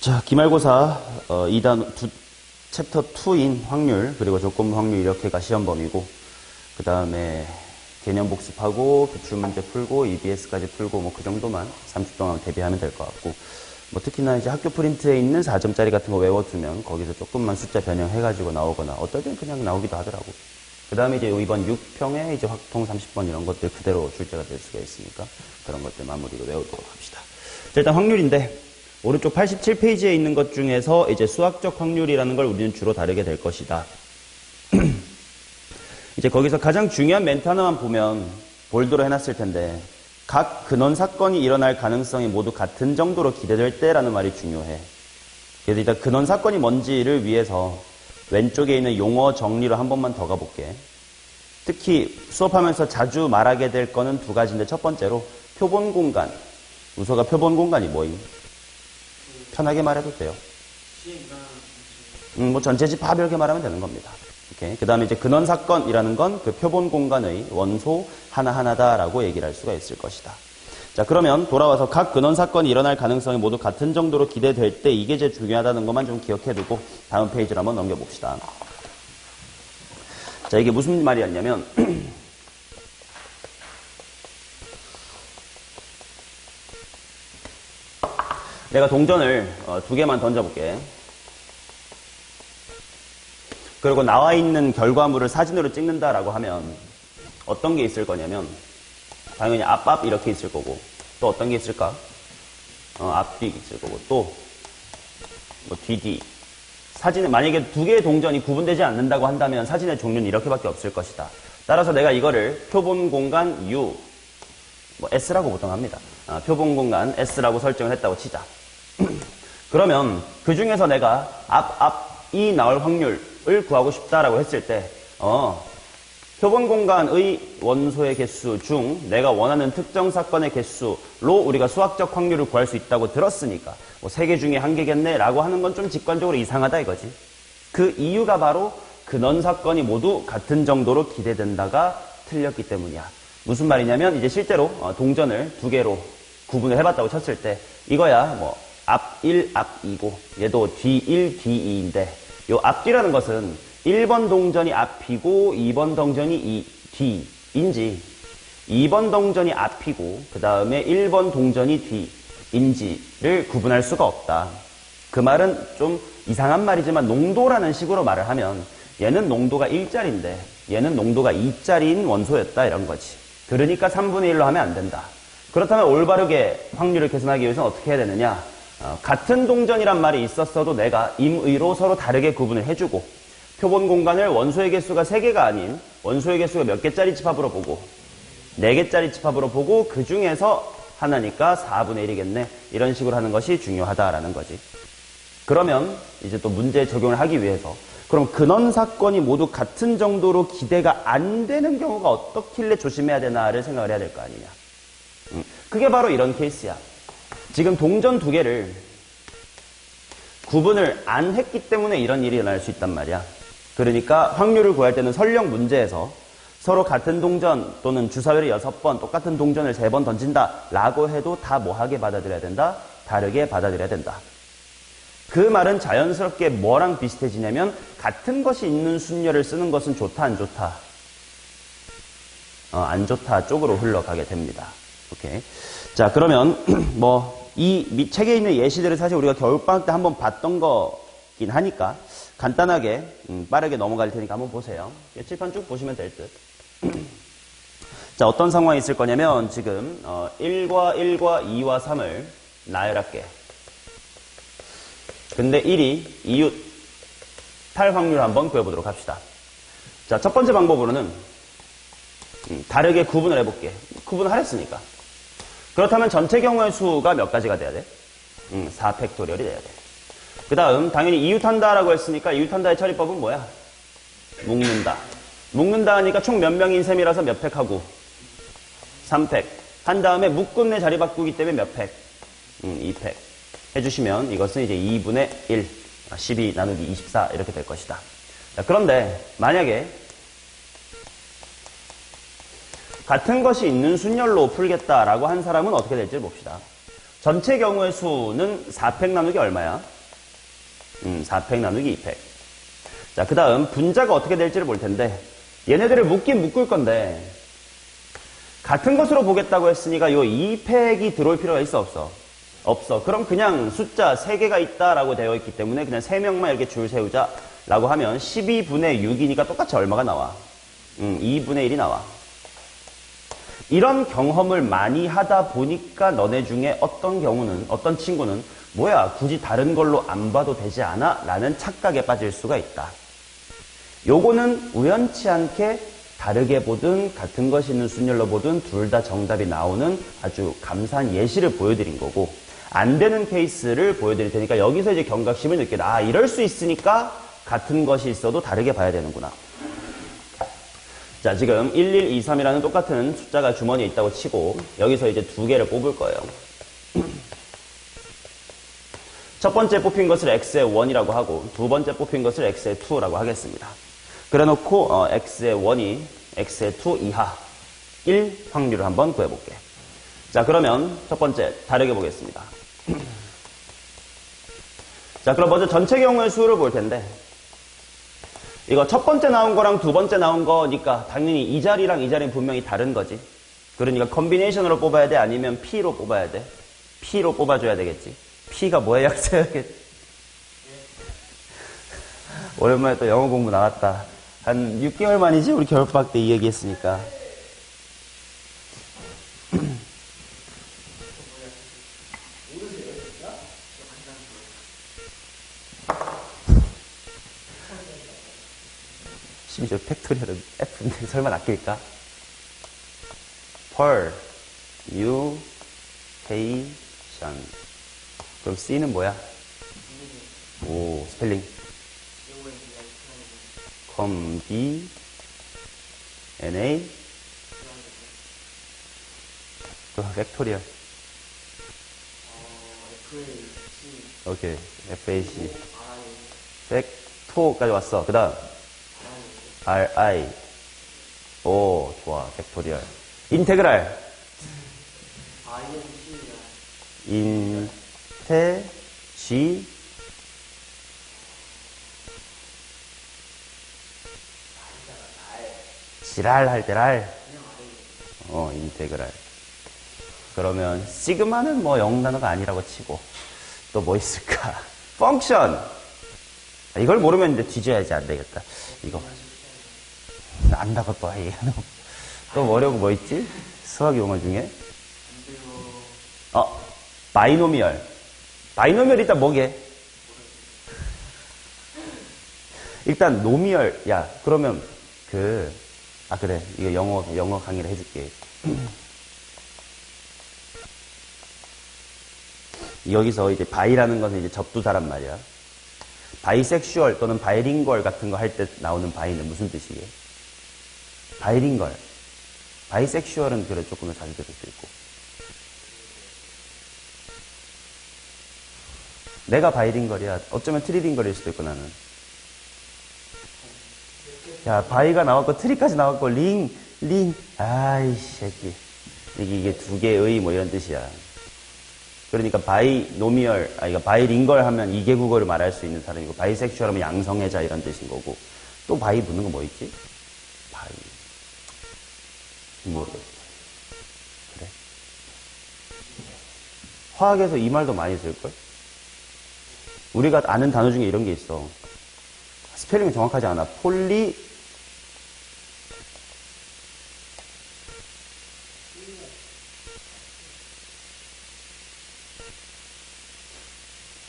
자, 기말고사 챕터 2인 확률, 그리고 조건부 확률 이렇게가 시험 범위고, 그 다음에 개념 복습하고, 기출문제 풀고, EBS까지 풀고, 뭐 그 정도만 30분 동안 대비하면 될 것 같고, 뭐 특히나 이제 학교 프린트에 있는 4점짜리 같은 거 외워두면 거기서 조금만 숫자 변형해가지고 나오거나, 어떨 때는 그냥 나오기도 하더라고. 그 다음에 이제 이번 6평에 이제 확통 30번 이런 것들 그대로 출제가 될 수가 있으니까 그런 것들 마무리로 외우도록 합시다. 자, 일단 확률인데, 오른쪽 87페이지에 있는 것 중에서 이제 수학적 확률이라는 걸 우리는 주로 다루게 될 것이다. 이제 거기서 가장 중요한 멘트 하나만 보면 볼드로 해놨을 텐데, 각 근원 사건이 일어날 가능성이 모두 같은 정도로 기대될 때라는 말이 중요해. 그래서 일단 근원 사건이 뭔지를 위해서 왼쪽에 있는 용어 정리로 한 번만 더 가볼게. 특히 수업하면서 자주 말하게 될 거는 두 가지인데, 첫 번째로 표본 공간. 우서가 표본 공간이 뭐임? 편하게 말해도 돼요. 뭐 전체집 다 이렇게 말하면 되는 겁니다. 그 다음에 이제 근원 사건이라는 건 그 표본 공간의 원소 하나하나다라고 얘기를 할 수가 있을 것이다. 자, 그러면 돌아와서 각 근원 사건이 일어날 가능성이 모두 같은 정도로 기대될 때 이게 제일 중요하다는 것만 좀 기억해두고 다음 페이지로 한번 넘겨봅시다. 자, 이게 무슨 말이었냐면 내가 동전을 두 개만 던져볼게. 그리고 나와 있는 결과물을 사진으로 찍는다라고 하면 어떤 게 있을 거냐면 당연히 앞 이렇게 있을 거고, 또 어떤 게 있을까? 앞뒤 있을 거고, 또 뭐 뒤. 사진에 만약에 두 개의 동전이 구분되지 않는다고 한다면 사진의 종류는 이렇게밖에 없을 것이다. 따라서 내가 이거를 표본 공간 U, 뭐 S라고 보통 합니다. 표본 공간 S라고 설정을 했다고 치자. 그러면 그 중에서 내가 앞이 나올 확률을 구하고 싶다라고 했을 때, 표본 공간의 원소의 개수 중 내가 원하는 특정 사건의 개수로 우리가 수학적 확률을 구할 수 있다고 들었으니까 뭐 3개 중에 1개겠네 라고 하는 건 좀 직관적으로 이상하다 이거지. 그 이유가 바로 근원 사건이 모두 같은 정도로 기대된다가 틀렸기 때문이야. 무슨 말이냐면 이제 실제로 동전을 두 개로 구분을 해봤다고 쳤을 때 이거야 뭐 앞 1, 앞 2고 얘도 뒤 1, 뒤 2인데 요 앞뒤라는 것은 1번 동전이 앞이고 2번 동전이 뒤인지 2번 동전이 앞이고 그 다음에 1번 동전이 뒤인지를 구분할 수가 없다. 그 말은 좀 이상한 말이지만 농도라는 식으로 말을 하면 얘는 농도가 1짜리인데 얘는 농도가 2짜리인 원소였다 이런 거지. 그러니까 3분의 1로 하면 안 된다. 그렇다면 올바르게 확률을 계산하기 위해서는 어떻게 해야 되느냐? 같은 동전이란 말이 있었어도 내가 임의로 서로 다르게 구분을 해주고 표본 공간을 원소의 개수가 3개가 아닌 원소의 개수가 몇 개짜리 집합으로 보고 4개짜리 집합으로 보고 그 중에서 하나니까 4분의 1이겠네. 이런 식으로 하는 것이 중요하다라는 거지. 그러면 이제 또 문제 적용을 하기 위해서 그럼 근원 사건이 모두 같은 정도로 기대가 안 되는 경우가 어떻길래 조심해야 되나를 생각을 해야 될 거 아니냐. 그게 바로 이런 케이스야. 지금 동전 두 개를 구분을 안 했기 때문에 이런 일이 일어날 수 있단 말이야. 그러니까 확률을 구할 때는 설령 문제에서 서로 같은 동전 또는 주사위를 6번 똑같은 동전을 3번 던진다 라고 해도 다 뭐하게 받아들여야 된다? 다르게 받아들여야 된다. 그 말은 자연스럽게 뭐랑 비슷해지냐면 같은 것이 있는 순열을 쓰는 것은 좋다 안 좋다? 안 좋다 쪽으로 흘러가게 됩니다. 오케이. 자, 그러면 뭐 이 책에 있는 예시들을 사실 우리가 겨울방학 때 한번 봤던 거긴 하니까 간단하게 빠르게 넘어갈 테니까 한번 보세요. 칠판 쭉 보시면 될 듯. 자, 어떤 상황이 있을 거냐면 지금 1과 2와 3을 나열할게. 근데 1이 이웃 탈 확률 한번 구해보도록 합시다. 자, 첫 번째 방법으로는 다르게 구분을 해볼게. 구분을 하랬으니까. 그렇다면 전체 경우의 수가 몇 가지가 돼야 돼? 4팩토리얼이 돼야 돼. 그 다음 당연히 이웃한다라고 했으니까 이웃한다의 처리법은 뭐야? 묶는다. 묶는다 하니까 총 몇 명인 셈이라서 몇 팩하고? 3팩. 한 다음에 묶음 내 자리 바꾸기 때문에 몇 팩? 2팩. 해주시면 이것은 이제 2분의 1, 12 나누기 24 이렇게 될 것이다. 자, 그런데 만약에 같은 것이 있는 순열로 풀겠다라고 한 사람은 어떻게 될지 봅시다. 전체 경우의 수는 4팩 나누기 얼마야? 4팩 나누기 2팩. 자, 그 다음 분자가 어떻게 될지를 볼 텐데 얘네들을 묶긴 묶을 건데 같은 것으로 보겠다고 했으니까 요 2팩이 들어올 필요가 있어 없어? 없어. 그럼 그냥 숫자 3개가 있다라고 되어 있기 때문에 그냥 3명만 이렇게 줄 세우자 라고 하면 12분의 6이니까 똑같이 얼마가 나와? 2분의 1이 나와. 이런 경험을 많이 하다 보니까 너네 중에 어떤 친구는 뭐야 굳이 다른 걸로 안 봐도 되지 않아? 라는 착각에 빠질 수가 있다. 요거는 우연치 않게 다르게 보든 같은 것이 있는 순열로 보든 둘 다 정답이 나오는 아주 감사한 예시를 보여드린 거고 안 되는 케이스를 보여드릴 테니까 여기서 이제 경각심을 느끼다. 아, 이럴 수 있으니까 같은 것이 있어도 다르게 봐야 되는구나. 자, 지금 1, 1, 2, 3이라는 똑같은 숫자가 주머니에 있다고 치고 여기서 이제 2개를 뽑을 거예요. 첫 번째 뽑힌 것을 x의 1이라고 하고 두 번째 뽑힌 것을 x의 2라고 하겠습니다. 그래놓고 x의 1이 x의 2 이하 1 확률을 한번 구해볼게. 자, 그러면 첫 번째 다르게 보겠습니다. 자, 그럼 먼저 전체 경우의 수를 볼 텐데 이거 첫 번째 나온 거랑 두 번째 나온 거니까 당연히 이 자리랑 이 자리는 분명히 다른 거지. 그러니까 컨비네이션으로 뽑아야 돼? 아니면 P로 뽑아야 돼? P로 뽑아줘야 되겠지. P가 뭐의 약자였겠지? 오랜만에 또 영어 공부 나왔다. 한 6개월 만이지? 우리 겨울방학 때 이 얘기 했으니까. 심지어 팩토리얼은 F인데 설마 낚일까? permutation. 그럼 C는 뭐야? 오, 스펠링. combina. 그 팩토리얼. 오케이. FAC. 팩토까지 왔어. 그 다음. RI. 오, 좋아. 팩토리얼. 인테그랄. 인테, G. 지랄 할 때 랄. 인테그랄. 그러면, 시그마는 뭐 영단어가 아니라고 치고, 또 뭐 있을까? 펑션. 이걸 모르면 이제 뒤져야지 안 되겠다. 이거. 안다고 또 해. 또 어려운 거 뭐 있지? 수학 용어 중에? 바이노미얼. 바이노미얼 일단 뭐게? 일단 노미얼. 야, 그러면 그래. 이거 영어 강의를 해줄게. 여기서 이제 바이라는 것은 이제 접두사란 말이야. 바이섹슈얼 또는 바이링걸 같은 거 할 때 나오는 바이는 무슨 뜻이게? 바이링걸. 바이섹슈얼은 그래 조금 더 자주 들을 수 있고. 내가 바이링걸이야. 어쩌면 트리링걸일 수도 있고 나는. 야, 바이가 나왔고 트리까지 나왔고 링. 아이 새끼. 이게 두 개의 뭐 이런 뜻이야. 그러니까 바이노미얼, 이거 바이링걸 하면 이개 국어를 말할 수 있는 사람이고 바이섹슈얼 하면 양성애자 이런 뜻인 거고 또 바이 붙는 거 뭐 있지? 바이 모르겠어. 그래? 화학에서 이 말도 많이 쓸걸? 우리가 아는 단어 중에 이런 게 있어. 스펠링이 정확하지 않아.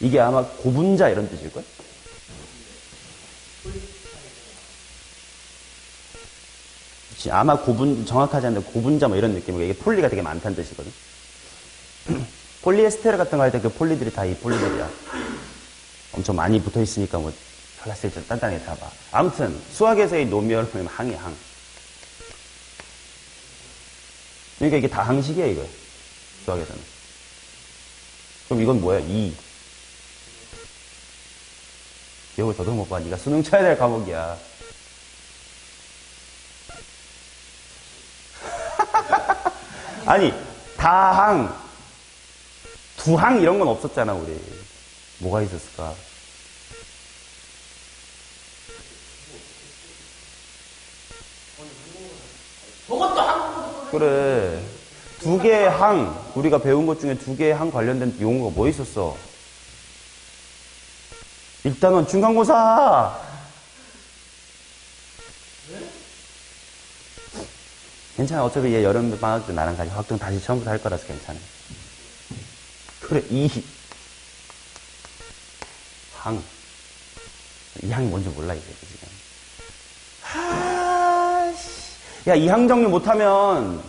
이게 아마 고분자 이런 뜻일걸? 아마 정확하지 않은데 고분자 뭐 이런 느낌이고 이게 폴리가 되게 많다는 뜻이거든. 폴리에스테르 같은 거 할 때 그 폴리들이 다 이 폴리들이야. 엄청 많이 붙어 있으니까 뭐 클라스를 좀 단단하게 잡아. 아무튼 수학에서의 노미얼은 항이야, 항. 그러니까 이게 다 항식이야, 이거. 수학에서는. 그럼 이건 뭐야? 2. 기억을 더더욱 못 봐. 네가 수능 쳐야 될 과목이야. 아니, 다항, 두항 이런 건 없었잖아, 우리. 뭐가 있었을까? 저것도 한국어도 그래. 두 개의 항, 우리가 배운 것 중에 두 개의 항 관련된 용어가 뭐 있었어? 일단은 중간고사! 괜찮아. 어차피 얘 여름 방학 때 나랑 같이 확정 다시 처음부터 할 거라서 괜찮아. 그래, 항. 이 항이 뭔지 몰라, 이제, 지금. 야, 이 항 정리 못하면,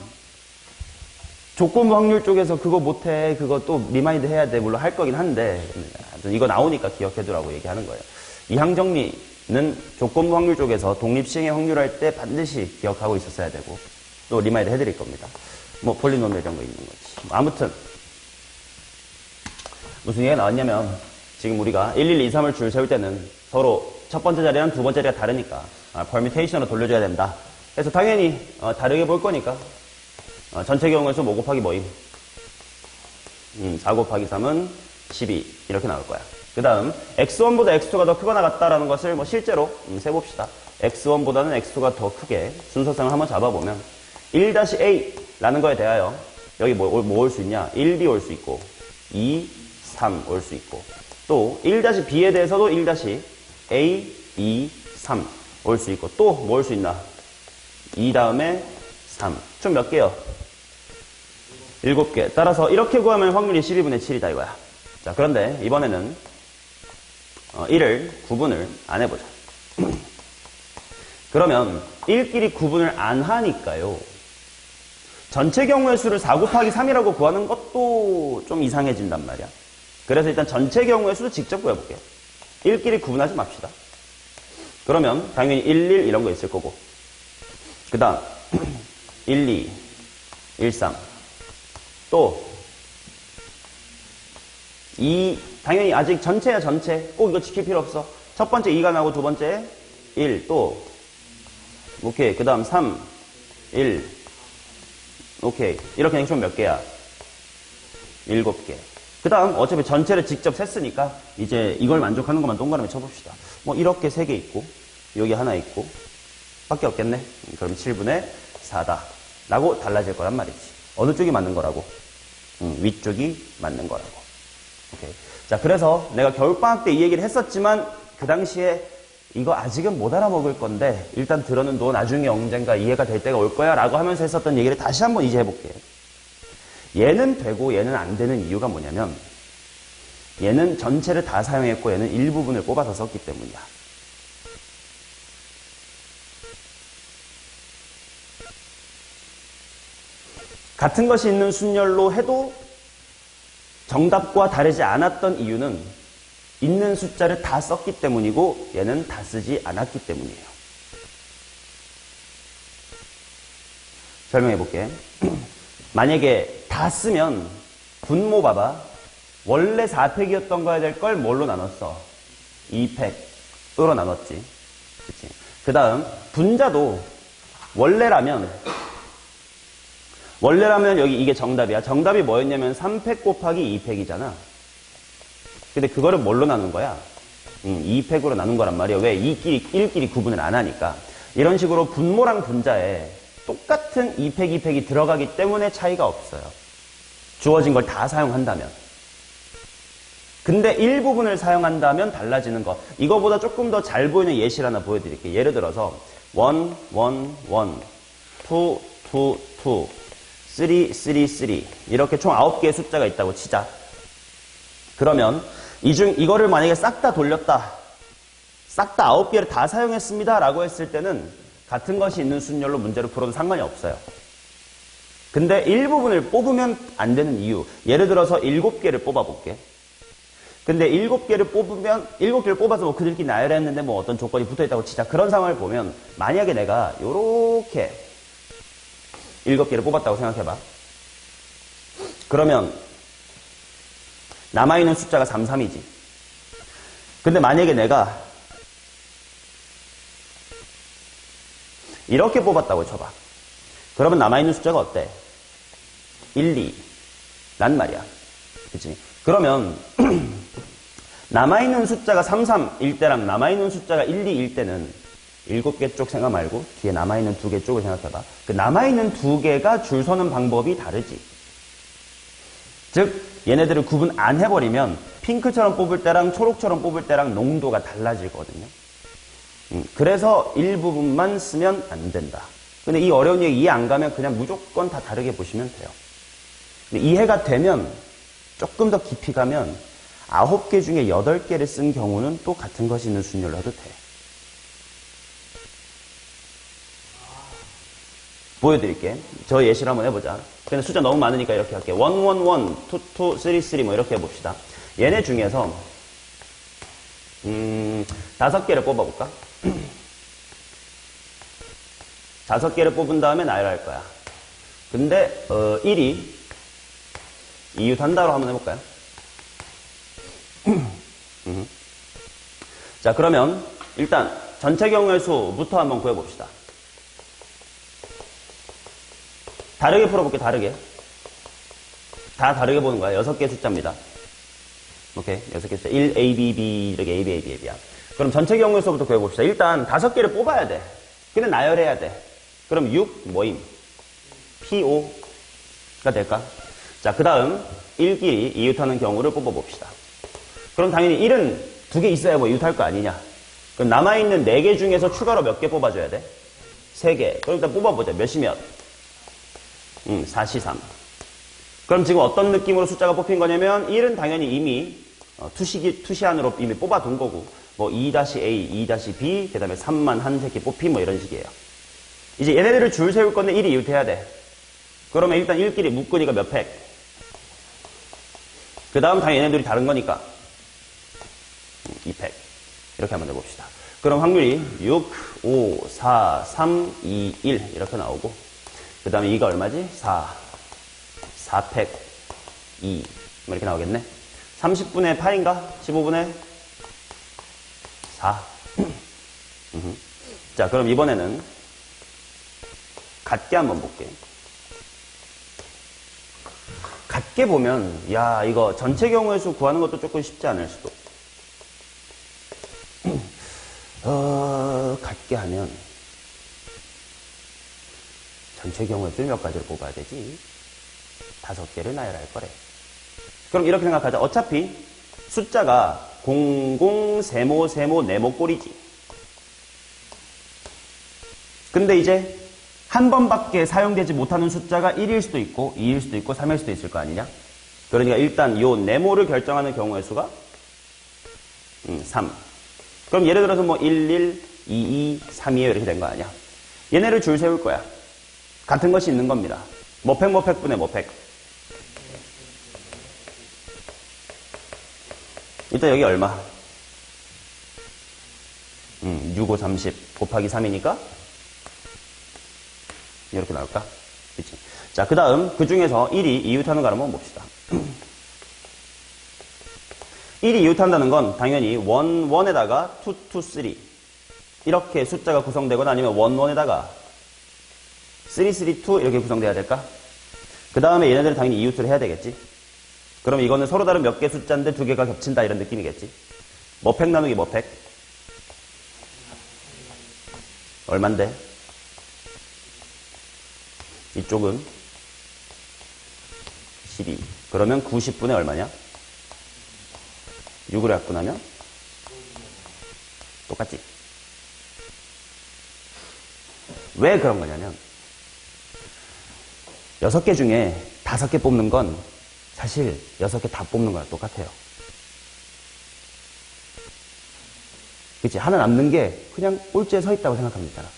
조건부 확률 쪽에서 그거 못해. 그거 또 리마인드 해야 돼. 물론 할 거긴 한데, 이거 나오니까 기억해두라고 얘기하는 거예요. 이 항 정리는 조건부 확률 쪽에서 독립시행의 확률할 때 반드시 기억하고 있었어야 되고, 또 리마인드 해드릴 겁니다. 뭐, 폴리노미얼 이런 거 있는 거지. 아무튼, 무슨 얘기가 나왔냐면, 지금 우리가 1, 1, 2, 3을 줄 세울 때는 서로 첫 번째 자리랑 두 번째 자리가 다르니까, 퍼뮤테이션으로 돌려줘야 된다. 그래서 당연히, 다르게 볼 거니까, 전체 경우에서 5 곱하기 뭐임? 4 곱하기 3은 12. 이렇게 나올 거야. 그 다음, x1보다 x2가 더 크거나 같다라는 것을 뭐 실제로 세봅시다. x1보다는 x2가 더 크게 순서상을 한번 잡아보면, 1-a라는 거에 대하여, 여기 뭐 올 수 있냐? 1b 올 수 있고, 2, 3 올 수 있고, 또 1-b에 대해서도 1-a, 2, 3 올 수 있고, 또 뭐 올 수 있나? 2 다음에 3. 총 몇 개요? 7개. 따라서 이렇게 구하면 확률이 12분의 7이다 이거야. 자, 그런데 이번에는 1을 구분을 안 해보자. 그러면 1끼리 구분을 안 하니까요. 전체 경우의 수를 4 곱하기 3이라고 구하는 것도 좀 이상해진단 말이야. 그래서 일단 전체 경우의 수도 직접 구해볼게요. 1끼리 구분하지 맙시다. 그러면 당연히 1, 1 이런 거 있을 거고, 그 다음 1, 2, 1, 3 또 2, 당연히 아직 전체야 전체. 꼭 이거 지킬 필요 없어. 첫 번째 2가 나오고 두 번째 1 또 오케이. 그 다음 3, 1 오케이. 이렇게 총 몇 개야? 7개. 그 다음 어차피 전체를 직접 셌으니까 이제 이걸 만족하는 것만 동그라미 쳐봅시다. 뭐 이렇게 3개 있고 여기 하나 있고 밖에 없겠네. 그럼 7분의 4다 라고 달라질 거란 말이지. 어느 쪽이 맞는 거라고? 위쪽이 맞는 거라고. 오케이. 자, 그래서 내가 겨울방학 때 이 얘기를 했었지만 그 당시에 이거 아직은 못 알아먹을 건데 일단 들어는 너 나중에 언젠가 이해가 될 때가 올 거야 라고 하면서 했었던 얘기를 다시 한번 이제 해볼게. 얘는 되고 얘는 안 되는 이유가 뭐냐면 얘는 전체를 다 사용했고 얘는 일부분을 뽑아서 썼기 때문이야. 같은 것이 있는 순열로 해도 정답과 다르지 않았던 이유는 있는 숫자를 다 썼기 때문이고 얘는 다 쓰지 않았기 때문이에요. 설명해 볼게. 만약에 다 쓰면 분모 봐봐. 원래 4팩이었던 거야 될 걸 뭘로 나눴어? 2팩으로 나눴지. 그치? 그 다음 분자도 원래라면 여기 이게 정답이야. 정답이 뭐였냐면 3팩 곱하기 2팩이잖아. 근데 그거를 뭘로 나눈 거야? 2팩으로 나눈 거란 말이야. 왜? 1끼리 구분을 안 하니까. 이런 식으로 분모랑 분자에 똑같은 2팩, 2팩이 들어가기 때문에 차이가 없어요. 주어진 걸 다 사용한다면. 근데 일부분을 사용한다면 달라지는 거. 이거보다 조금 더 잘 보이는 예시를 하나 보여드릴게요. 예를 들어서 1, 1, 1, 2, 2, 2, 3, 3, 3 이렇게 총 9개의 숫자가 있다고 치자. 그러면 이거를 만약에 싹 다 돌렸다. 싹 다 9개를 다 사용했습니다 라고 했을 때는 같은 것이 있는 순열로 문제를 풀어도 상관이 없어요. 근데 일부분을 뽑으면 안 되는 이유. 예를 들어서 7개를 뽑아볼게. 근데 7개를 뽑아서 뭐 그들끼리 나열했는데 뭐 어떤 조건이 붙어있다고 치자. 그런 상황을 보면 만약에 내가 요렇게 7개를 뽑았다고 생각해봐. 그러면 남아있는 숫자가 3, 3이지. 근데 만약에 내가 이렇게 뽑았다고 쳐봐. 그러면 남아있는 숫자가 어때? 1, 2 란 말이야. 그치? 그러면 남아있는 숫자가 3, 3일 때랑 남아있는 숫자가 1, 2일 때는 7개 쪽 생각 말고 뒤에 남아있는 2개 쪽을 생각해봐. 그 남아있는 2개가 줄 서는 방법이 다르지. 즉 얘네들을 구분 안 해버리면 핑크처럼 뽑을 때랑 초록처럼 뽑을 때랑 농도가 달라지거든요. 그래서 일부분만 쓰면 안 된다. 근데 이 어려운 얘기 이해 안 가면 그냥 무조건 다 다르게 보시면 돼요. 근데 이해가 되면 조금 더 깊이 가면 9개 중에 8개를 쓴 경우는 또 같은 것이 있는 순열로 해도 돼. 보여드릴게. 저 예시를 한번 해보자. 근데 숫자 너무 많으니까 이렇게 할게. 1, 1, 1, 2, 2, 3, 3 뭐 이렇게 해봅시다. 얘네 중에서 5개를 뽑아볼까? 5개를 뽑은 다음에 나열할 거야. 근데 1이 이유 단다로 한번 해볼까요? 자, 그러면 일단 전체 경우의 수부터 한번 구해봅시다. 다르게 풀어볼게. 다르게. 다 다르게 보는 거야. 6개 숫자입니다. 오케이. 6개 숫자. 1, A, B, B, 이렇게 A, B, A, B, A, B야. 그럼 전체 경우의 수부터 구해봅시다. 일단 5개를 뽑아야 돼. 근데 나열해야 돼. 그럼 6 뭐임? P5가 될까? 자, 그 다음 1끼리 이웃하는 경우를 뽑아봅시다. 그럼 당연히 1은 2개 있어야 뭐 이웃할 거 아니냐? 그럼 남아있는 4개 중에서 추가로 몇 개 뽑아줘야 돼? 3개. 그럼 일단 뽑아보자. 몇이 몇? 4시 3. 그럼 지금 어떤 느낌으로 숫자가 뽑힌 거냐면 1은 당연히 이미 투시안으로 이미 뽑아둔 거고 뭐 2-A, 2-B, 그 다음에 3만 한 새끼 뽑힌 뭐 이런 식이에요. 이제 얘네들을 줄 세울 건데 1이 이웃해야 돼. 그러면 일단 1끼리 묶으니까 몇 팩? 그 다음 당연히 얘네들이 다른 거니까 2팩. 이렇게 한번 해봅시다. 그럼 확률이 6, 5, 4, 3, 2, 1 이렇게 나오고 그 다음에 2가 얼마지? 4팩 2 뭐 이렇게 나오겠네. 30분의 8인가? 15분의 4. 자, 그럼 이번에는 같게 한번 볼게. 같게 보면 야, 이거 전체 경우의 수 구하는 것도 조금 쉽지 않을 수도. 같게 하면 전체 경우의 수를 몇 가지를 뽑아야 되지? 5개를 나열할 거래. 그럼 이렇게 생각하자. 어차피 숫자가 00, 세모, 세모, 네모 꼴이지. 근데 이제 한 번밖에 사용되지 못하는 숫자가 1일 수도 있고 2일 수도 있고 3일 수도 있을 거 아니냐? 그러니까 일단 요 네모를 결정하는 경우의 수가 3. 그럼 예를 들어서 뭐 11, 22, 3이에요 이렇게 된 거 아니야? 얘네를 줄 세울 거야. 같은 것이 있는 겁니다. 뭐팩 뭐팩분의 뭐팩. 일단 여기 얼마? 6, 5, 30 곱하기 3이니까 이렇게 나올까? 그치? 자, 그 다음 그 중에서 1이 이웃하는 거 한번 봅시다. 1이 이웃한다는 건 당연히 1, 1에다가 2, 2, 3 이렇게 숫자가 구성되거나 아니면 1, 1에다가 3, 3, 2 이렇게 구성돼야 될까? 그 다음에 얘네들은 당연히 이웃을 해야 되겠지? 그럼 이거는 서로 다른 몇 개 숫자인데 2개가 겹친다 이런 느낌이겠지? 뭐팩 나누기 뭐팩? 얼만데? 이쪽은 12. 그러면 90분의 얼마냐? 6으로 약분하면? 똑같지? 왜 그런 거냐면 6개 중에 5개 뽑는 건 사실 6개 다 뽑는 거랑 똑같아요. 그치? 하나 남는 게 그냥 꼴찌에 서 있다고 생각하면 되잖아.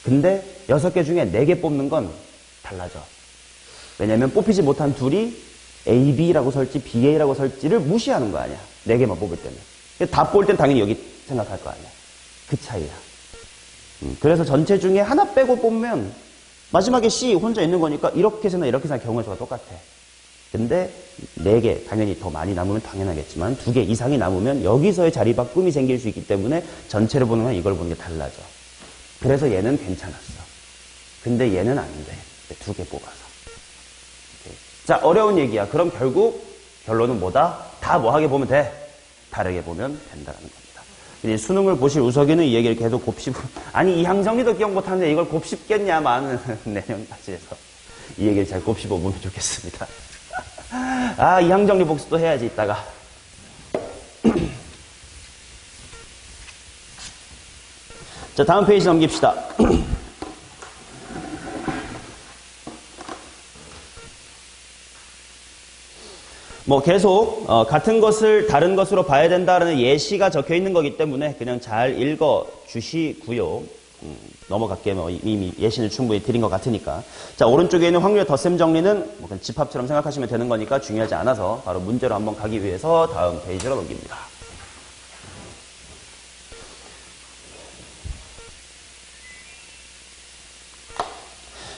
근데 6개 중에 4개 뽑는 건 달라져. 왜냐면 뽑히지 못한 둘이 A, B라고 설지, B, A라고 설지를 무시하는 거 아니야. 4개만 뽑을 때는. 다 뽑을 땐 당연히 여기 생각할 거 아니야. 그 차이야. 그래서 전체 중에 하나 빼고 뽑으면 마지막에 C 혼자 있는 거니까 이렇게 세나 이렇게 세나 경우의 수가 똑같아. 근데 4개, 당연히 더 많이 남으면 당연하겠지만 2개 이상이 남으면 여기서의 자리 바꿈이 생길 수 있기 때문에 전체를 보는 건 이걸 보는 게 달라져. 그래서 얘는 괜찮았어. 근데 얘는 안 돼. 2개 뽑아서. 오케이. 자, 어려운 얘기야. 그럼 결국 결론은 뭐다? 다 뭐하게 보면 돼? 다르게 보면 된다는 겁니다. 근데 수능을 보실 우석이는 이 얘기를 계속 곱씹고, 아니, 이항정리도 기억 못하는데 이걸 곱씹겠냐마는 내년까지해서 이 얘기를 잘 곱씹어 보면 좋겠습니다. 아, 이항정리 복습도 해야지, 이따가. 자, 다음 페이지 넘깁시다. 뭐 계속 같은 것을 다른 것으로 봐야 된다라는 예시가 적혀 있는 거기 때문에 그냥 잘 읽어 주시고요. 넘어갈게요. 뭐 이미 예시는 충분히 드린 것 같으니까. 자, 오른쪽에 있는 확률의 덧셈 정리는 뭐 그냥 집합처럼 생각하시면 되는 거니까 중요하지 않아서 바로 문제로 한번 가기 위해서 다음 페이지로 넘깁니다.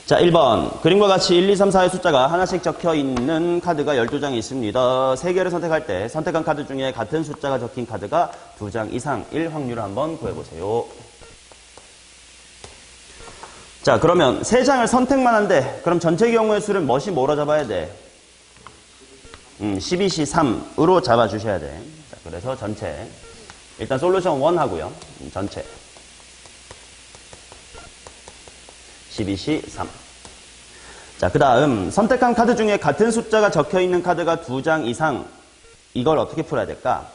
자, 1번. 그림과 같이 1, 2, 3, 4의 숫자가 하나씩 적혀 있는 카드가 12장이 있습니다. 3개를 선택할 때 선택한 카드 중에 같은 숫자가 적힌 카드가 2장 이상일 확률을 한번 구해보세요. 자, 그러면 3장을 선택만 한데 그럼 전체 경우의 수를 뭐로 잡아야 돼? 12C 3으로 잡아주셔야 돼. 자, 그래서 전체. 일단 솔루션 1 하고요. 전체. 12C 3. 자, 그 다음 선택한 카드 중에 같은 숫자가 적혀있는 카드가 2장 이상. 이걸 어떻게 풀어야 될까?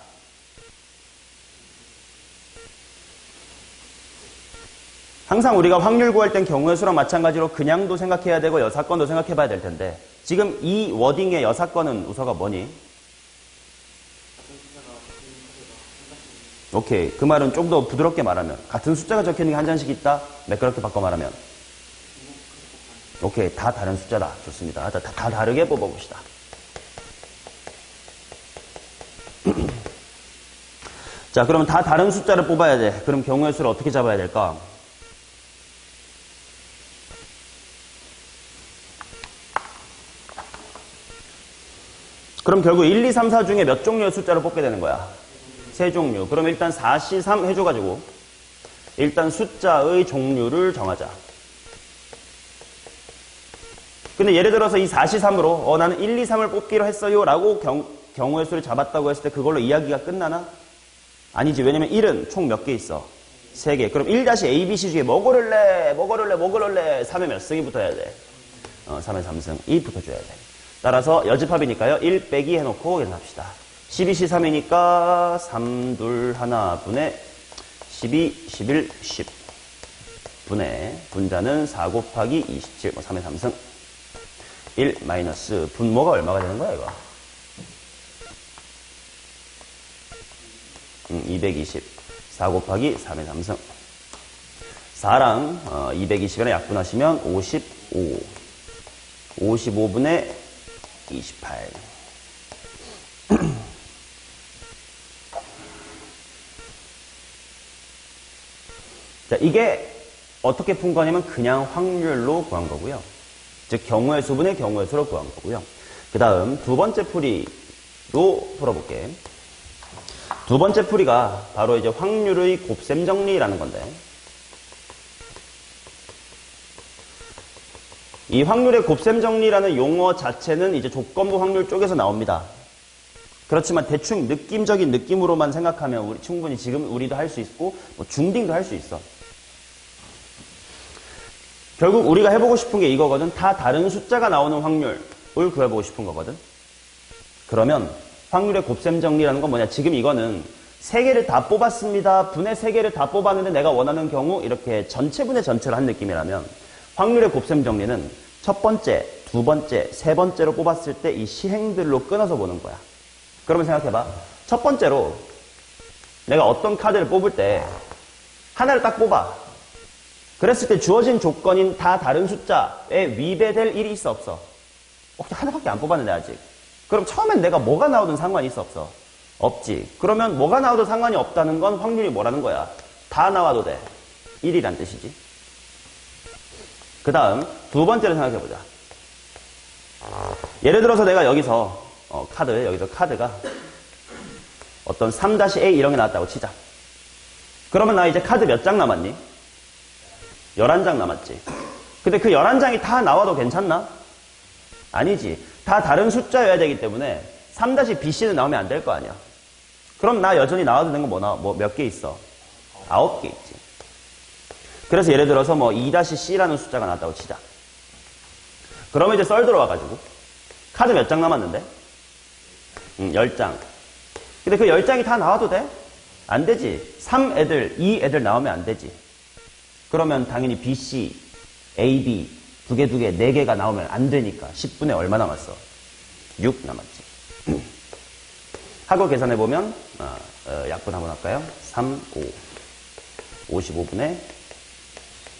항상 우리가 확률 구할 땐 경우의 수랑 마찬가지로 그냥도 생각해야 되고 여사건도 생각해 봐야 될 텐데 지금 이 워딩의 여사건은 우서가 뭐니? 오케이. 그 말은 좀 더 부드럽게 말하면 같은 숫자가 적혀있는 게 한 장씩 있다? 매끄럽게 바꿔 말하면 오케이. 다 다른 숫자다. 좋습니다. 다 다르게 뽑아봅시다. 자, 그러면 다 다른 숫자를 뽑아야 돼. 그럼 경우의 수를 어떻게 잡아야 될까? 그럼 결국 1, 2, 3, 4 중에 몇 종류의 숫자를 뽑게 되는 거야? 3종류. 그럼 일단 4C3 해줘가지고 일단 숫자의 종류를 정하자. 근데 예를 들어서 이 4C3으로 나는 1, 2, 3을 뽑기로 했어요 라고 경우의 수를 잡았다고 했을 때 그걸로 이야기가 끝나나? 아니지. 왜냐면 1은 총 몇 개 있어? 3개. 그럼 1-ABC 중에 뭐 고를래? 3에 몇 승이 붙어야 돼? 3에 3승. 이 붙어줘야 돼. 따라서 여집합이니까요. 1 빼기 해놓고 계산합시다. 12C 3이니까 3, 2, 1 분의 12, 11, 10 분의 분자는 4 곱하기 27, 3의 3승 1 마이너스 분모가 얼마가 되는 거야 이거? 220 4 곱하기 3의 3승 4랑 220이랑 약분하시면 55 55분의 28 자, 이게 어떻게 푼 거냐면 그냥 확률로 구한 거고요. 즉 경우의 수분의 경우의 수로 구한 거고요. 그 다음 두 번째 풀이로 풀어볼게. 두 번째 풀이가 바로 이제 확률의 곱셈 정리라는 건데 이 확률의 곱셈 정리라는 용어 자체는 이제 조건부 확률 쪽에서 나옵니다. 그렇지만 대충 느낌적인 느낌으로만 생각하면 충분히 지금 우리도 할 수 있고 뭐 중딩도 할 수 있어. 결국 우리가 해보고 싶은 게 이거거든. 다 다른 숫자가 나오는 확률을 구해보고 싶은 거거든. 그러면 확률의 곱셈 정리라는 건 뭐냐. 지금 이거는 3개를 다 뽑았습니다. 분의 3개를 다 뽑았는데 내가 원하는 경우 이렇게 전체 분의 전체를 한 느낌이라면 확률의 곱셈 정리는 첫 번째, 두 번째, 세 번째로 뽑았을 때 이 시행들로 끊어서 보는 거야. 그러면 생각해봐. 첫 번째로 내가 어떤 카드를 뽑을 때 하나를 딱 뽑아. 그랬을 때 주어진 조건인 다 다른 숫자에 위배될 일이 있어 없어? 하나밖에 안 뽑았는데 아직. 그럼 처음엔 내가 뭐가 나오든 상관이 있어 없어? 없지. 그러면 뭐가 나와도 상관이 없다는 건 확률이 뭐라는 거야? 다 나와도 돼. 1이란 뜻이지. 그 다음 두 번째로 생각해보자. 예를 들어서 내가 여기서 여기서 카드가 어떤 3-A 이런 게 나왔다고 치자. 그러면 나 이제 카드 몇 장 남았니? 11장 남았지. 근데 그 11장이 다 나와도 괜찮나? 아니지. 다 다른 숫자여야 되기 때문에 3-BC는 나오면 안 될 거 아니야. 그럼 나 여전히 나와도 되는 거 뭐 몇 개 있어? 9개 있지. 그래서 예를 들어서 뭐 2-C라는 숫자가 나왔다고 치자. 그러면 이제 썰 들어와가지고 카드 몇 장 남았는데? 10장. 근데 그 10장이 다 나와도 돼? 안 되지. 3애들, 2애들 나오면 안 되지. 그러면 당연히 B, C, A, B 두 개, 4개가 나오면 안 되니까 10분에 얼마 남았어? 6 남았지. 하고 계산해보면 약분 한번 할까요? 3, 5 55분에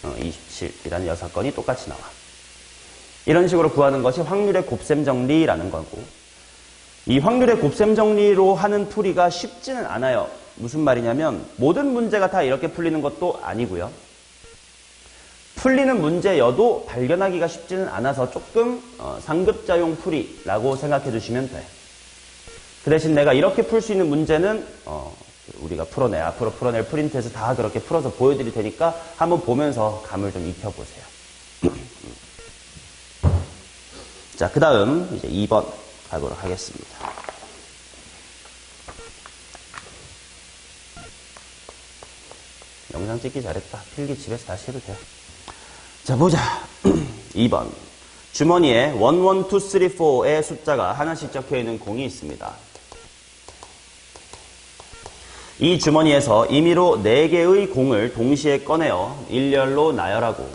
27이라는 6건이 똑같이 나와. 이런 식으로 구하는 것이 확률의 곱셈 정리라는 거고, 이 확률의 곱셈 정리로 하는 풀이가 쉽지는 않아요. 무슨 말이냐면 모든 문제가 다 이렇게 풀리는 것도 아니고요. 풀리는 문제여도 발견하기가 쉽지는 않아서 조금 상급자용 풀이라고 생각해 주시면 돼. 그 대신 내가 이렇게 풀 수 있는 문제는 우리가 앞으로 풀어낼 프린트에서 다 그렇게 풀어서 보여드릴 테니까 한번 보면서 감을 좀 익혀보세요. 자, 그 다음 이제 2번 가도록 하겠습니다. 영상 찍기 잘했다. 필기 집에서 다시 해도 돼. 자, 보자. 2번. 주머니에 1, 1, 2, 3, 4의 숫자가 하나씩 적혀있는 공이 있습니다. 이 주머니에서 임의로 4개의 공을 동시에 꺼내어 일렬로 나열하고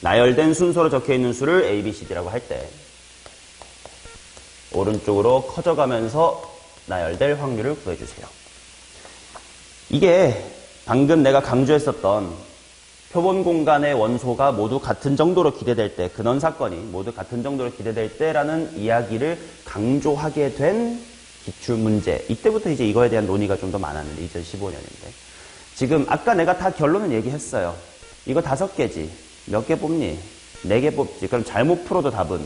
나열된 순서로 적혀있는 수를 A, B, C, D라고 할 때 오른쪽으로 커져가면서 나열될 확률을 구해주세요. 이게 방금 내가 강조했었던 표본 공간의 원소가 모두 같은 정도로 기대될 때, 근원 사건이 모두 같은 정도로 기대될 때라는 이야기를 강조하게 된 기출문제. 이때부터 이제 이거에 대한 논의가 좀 더 많았는데, 2015년인데. 지금 아까 내가 다 결론은 얘기했어요. 이거 5개지. 몇 개 뽑니? 4개 뽑지. 그럼 잘못 풀어도 답은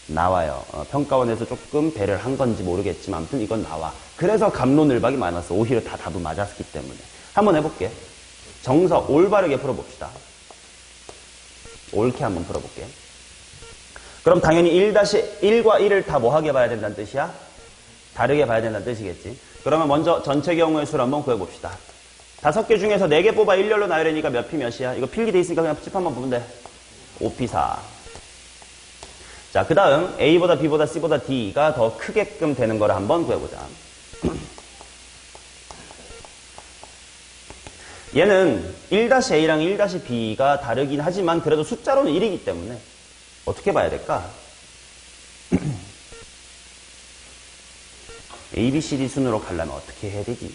나와요. 평가원에서 조금 배려를 한 건지 모르겠지만 아무튼 이건 나와. 그래서 갑론을박이 많았어. 오히려 다 답은 맞았기 때문에. 한번 해볼게. 정석 올바르게 풀어봅시다. 옳게 한번 풀어볼게. 그럼 당연히 1-1과 1을 다 뭐하게 봐야 된다는 뜻이야? 다르게 봐야 된다는 뜻이겠지. 그러면 먼저 전체 경우의 수를 한번 구해봅시다. 5개 중에서 4개 뽑아 일렬로 나열하니까 몇 피 몇이야? 이거 필기돼 있으니까 그냥 칩한번 보면 돼. 5P4. 자, 그 다음 A보다 B보다 C보다 D가 더 크게끔 되는 거를 한번 구해보자. 얘는 1-A랑 1-B가 다르긴 하지만 그래도 숫자로는 1이기 때문에 어떻게 봐야 될까? A, B, C, D 순으로 가려면 어떻게 해야 되지?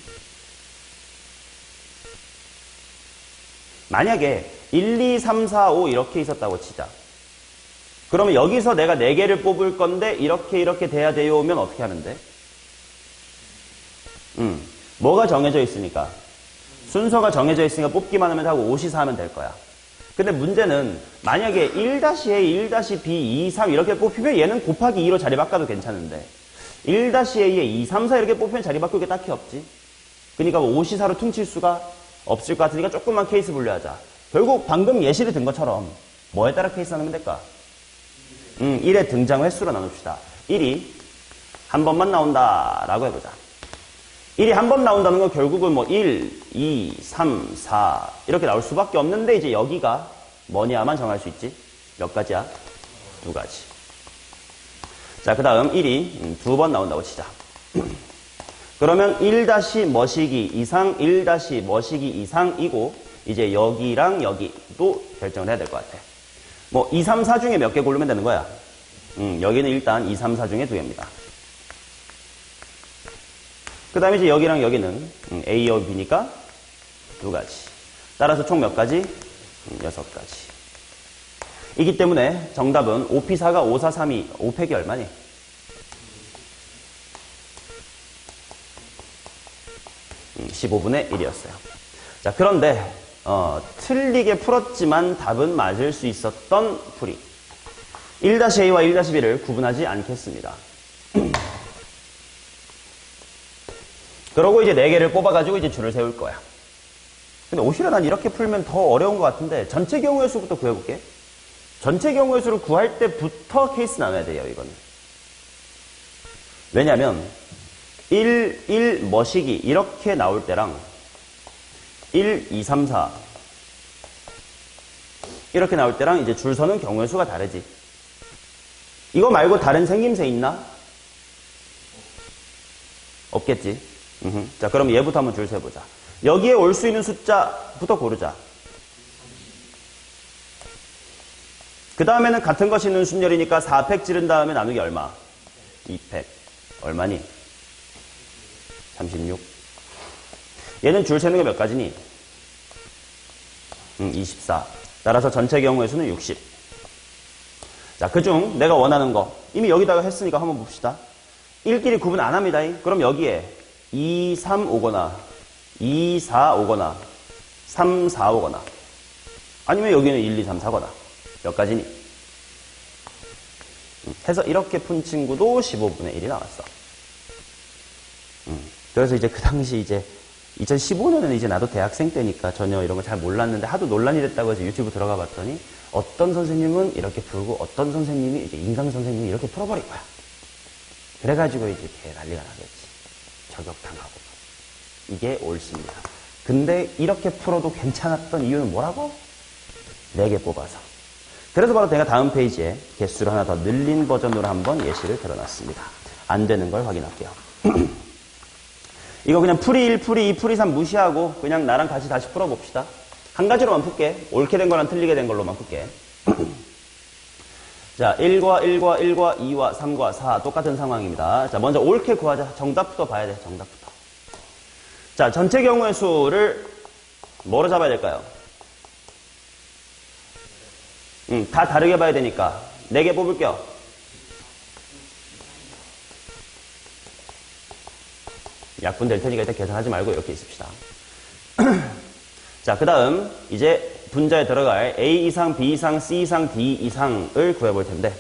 만약에 1, 2, 3, 4, 5 이렇게 있었다고 치자. 그러면 여기서 내가 4개를 뽑을 건데 이렇게 돼야 돼요 오면 어떻게 하는데? 뭐가 정해져 있으니까? 순서가 정해져 있으니까 뽑기만 하면 하고 5시사 하면 될 거야. 근데 문제는 만약에 1-A, 1-B, 2, 3 이렇게 뽑히면 얘는 곱하기 2로 자리 바꿔도 괜찮은데 1-A에 2, 3, 4 이렇게 뽑히면 자리 바꾸기 딱히 없지. 그러니까 5시사로 퉁칠 수가 없을 것 같으니까 조금만 케이스 분류하자. 결국 방금 예시를 든 것처럼 뭐에 따라 케이스 나누면 될까? 1의 등장 횟수로 나눕시다. 1이 한 번만 나온다라고 해보자. 1이 한 번 나온다는 건 결국은 뭐 1, 2, 3, 4 이렇게 나올 수밖에 없는데 이제 여기가 뭐냐만 정할 수 있지. 몇 가지야? 2가지. 자, 그 다음 1이 2번 나온다고 치자. 그러면 1-뭐시기 이상, 1-뭐시기 이상이고 이제 여기랑 여기도 결정을 해야 될 것 같아. 뭐 2, 3, 4 중에 몇 개 고르면 되는 거야? 여기는 일단 2, 3, 4 중에 2개입니다. 그 다음에 이제 여기랑 여기는 A와 B니까 2가지. 따라서 총 몇 가지? 6가지. 이기 때문에 정답은 5P4가 5, 4, 3, 2, 5팩이 얼마니? 15분의 1이었어요. 자, 그런데 틀리게 풀었지만 답은 맞을 수 있었던 풀이 1-A와 1-B를 구분하지 않겠습니다. 그러고 이제 4개를 뽑아가지고 이제 줄을 세울 거야. 근데 오히려 난 이렇게 풀면 더 어려운 것 같은데 전체 경우의 수부터 구해볼게. 전체 경우의 수를 구할 때부터 케이스 나눠야 돼요, 이거는. 왜냐면 1, 1, 머시기 이렇게 나올 때랑 1, 2, 3, 4 이렇게 나올 때랑 이제 줄 서는 경우의 수가 다르지. 이거 말고 다른 생김새 있나? 없겠지. 자, 그럼 얘부터 한번 줄 세보자. 여기에 올 수 있는 숫자부터 고르자. 그 다음에는 같은 것이 있는 순열이니까 4팩 지른 다음에 나누기 얼마? 2팩. 얼마니? 36. 얘는 줄 세는 게 몇 가지니? 24. 따라서 전체 경우의 수는 60. 자, 그중 내가 원하는 거 이미 여기다가 했으니까 한번 봅시다. 1끼리 구분 안 합니다. 그럼 여기에 2, 3 오거나 2, 4 오거나 3, 4 오거나 아니면 여기는 1, 2, 3, 4거나 몇 가지니? 해서 이렇게 푼 친구도 15분의 1이 나왔어. 그래서 이제 그 당시 이제 2015년에는 이제 나도 대학생 때니까 전혀 이런 거 잘 몰랐는데 하도 논란이 됐다고 해서 유튜브 들어가 봤더니 어떤 선생님은 이렇게 풀고 어떤 선생님이 이제 인강 선생님이 이렇게 풀어버린 거야. 그래가지고 이제 이렇게 난리가 나겠지. 저격당하고. 이게 옳습니다. 근데 이렇게 풀어도 괜찮았던 이유는 뭐라고? 4개 뽑아서. 그래서 바로 내가 다음 페이지에 개수를 하나 더 늘린 버전으로 한번 예시를 들어놨습니다. 안 되는 걸 확인할게요. 이거 그냥 풀이 1, 풀이 2, 풀이 3 무시하고 그냥 나랑 같이 다시 풀어봅시다. 한 가지로만 풀게. 옳게 된 거랑 틀리게 된 걸로만 풀게. 자, 1과 1과 1과 2와 3과 4 똑같은 상황입니다. 자, 먼저 옳게 구하자. 정답부터 봐야 돼. 정답부터. 자, 전체 경우의 수를 뭐로 잡아야 될까요? 다 다르게 봐야 되니까 4개 뽑을게요. 약분 될 테니까 일단 계산하지 말고 이렇게 있읍시다. 자, 그 다음 이제 분자에 들어갈 A 이상, B 이상, C 이상, D 이상을 구해볼 텐데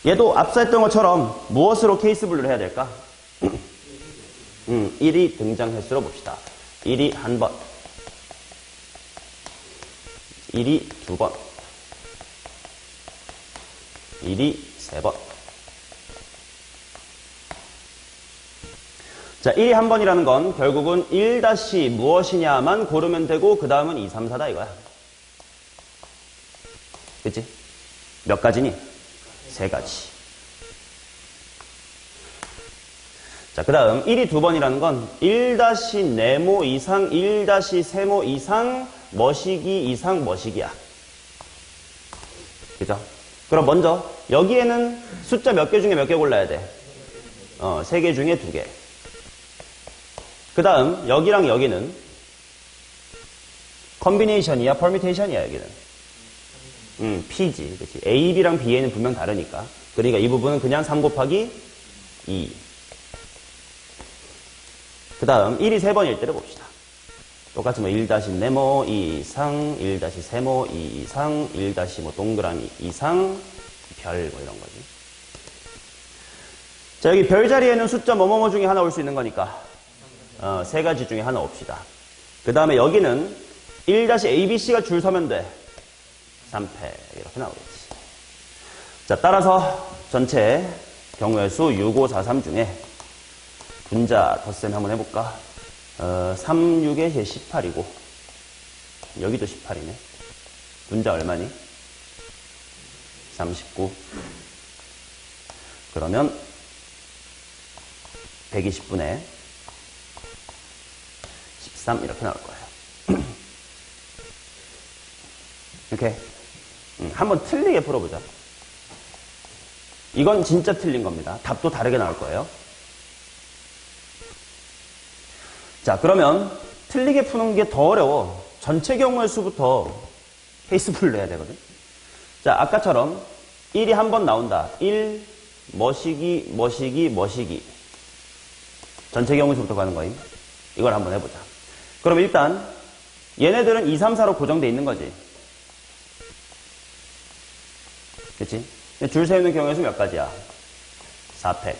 얘도 앞서 했던 것처럼 무엇으로 케이스 분류를 해야 될까? 1이 등장 횟수로 봅시다. 1이 한 번, 1이 두 번, 1이 세 번. 자, 1이 한 번이라는 건 결국은 1 다시 무엇이냐만 고르면 되고 그 다음은 2, 3, 4다 이거야. 그치? 몇 가지니? 3가지. 자, 그 다음 1이 두 번이라는 건 1 다시 네모 이상, 1 다시 세모 이상, 머시기 이상, 머시기야. 그죠? 그럼 먼저 여기에는 숫자 몇 개 중에 몇 개 골라야 돼? 3개 중에 2개. 그 다음 여기랑 여기는 컨비네이션이야, 퍼뮤테이션이야 여기는? P지. 그치? A, B랑 B에는 분명 다르니까. 그러니까 이 부분은 그냥 3 곱하기 2. 그 다음 1이 3번일 때를 봅시다. 똑같이 뭐 1 다시 네모 2 이상, 1 다시 세모 2 이상, 1 다시 뭐 동그라미 이상, 별 뭐 이런 거지. 자, 여기 별 자리에는 숫자 뭐뭐뭐 중에 하나 올 수 있는 거니까 3가지 중에 하나 옵시다. 그 다음에 여기는 1-ABC가 줄 서면 돼. 3패 이렇게 나오겠지. 자, 따라서 전체 경우의 수 6, 5, 4, 3 중에 분자 덧셈 한번 해볼까? 3, 6에 18이고 여기도 18이네. 분자 얼마니? 39. 그러면 120분의 13 이렇게 나올 거예요. 이렇게 한번 틀리게 풀어보자. 이건 진짜 틀린 겁니다. 답도 다르게 나올 거예요. 자, 그러면 틀리게 푸는 게 더 어려워. 전체 경우의 수부터 케이스 분류를 해야 되거든. 자, 아까처럼 1이 한 번 나온다. 1, 머시기, 머시기, 머시기. 전체 경우의 수부터 가는 거임. 이걸 한번 해보자. 그럼 일단 얘네들은 2, 3, 4로 고정되어 있는 거지. 그치? 줄 세우는 경우의 수 몇 가지야? 4팩.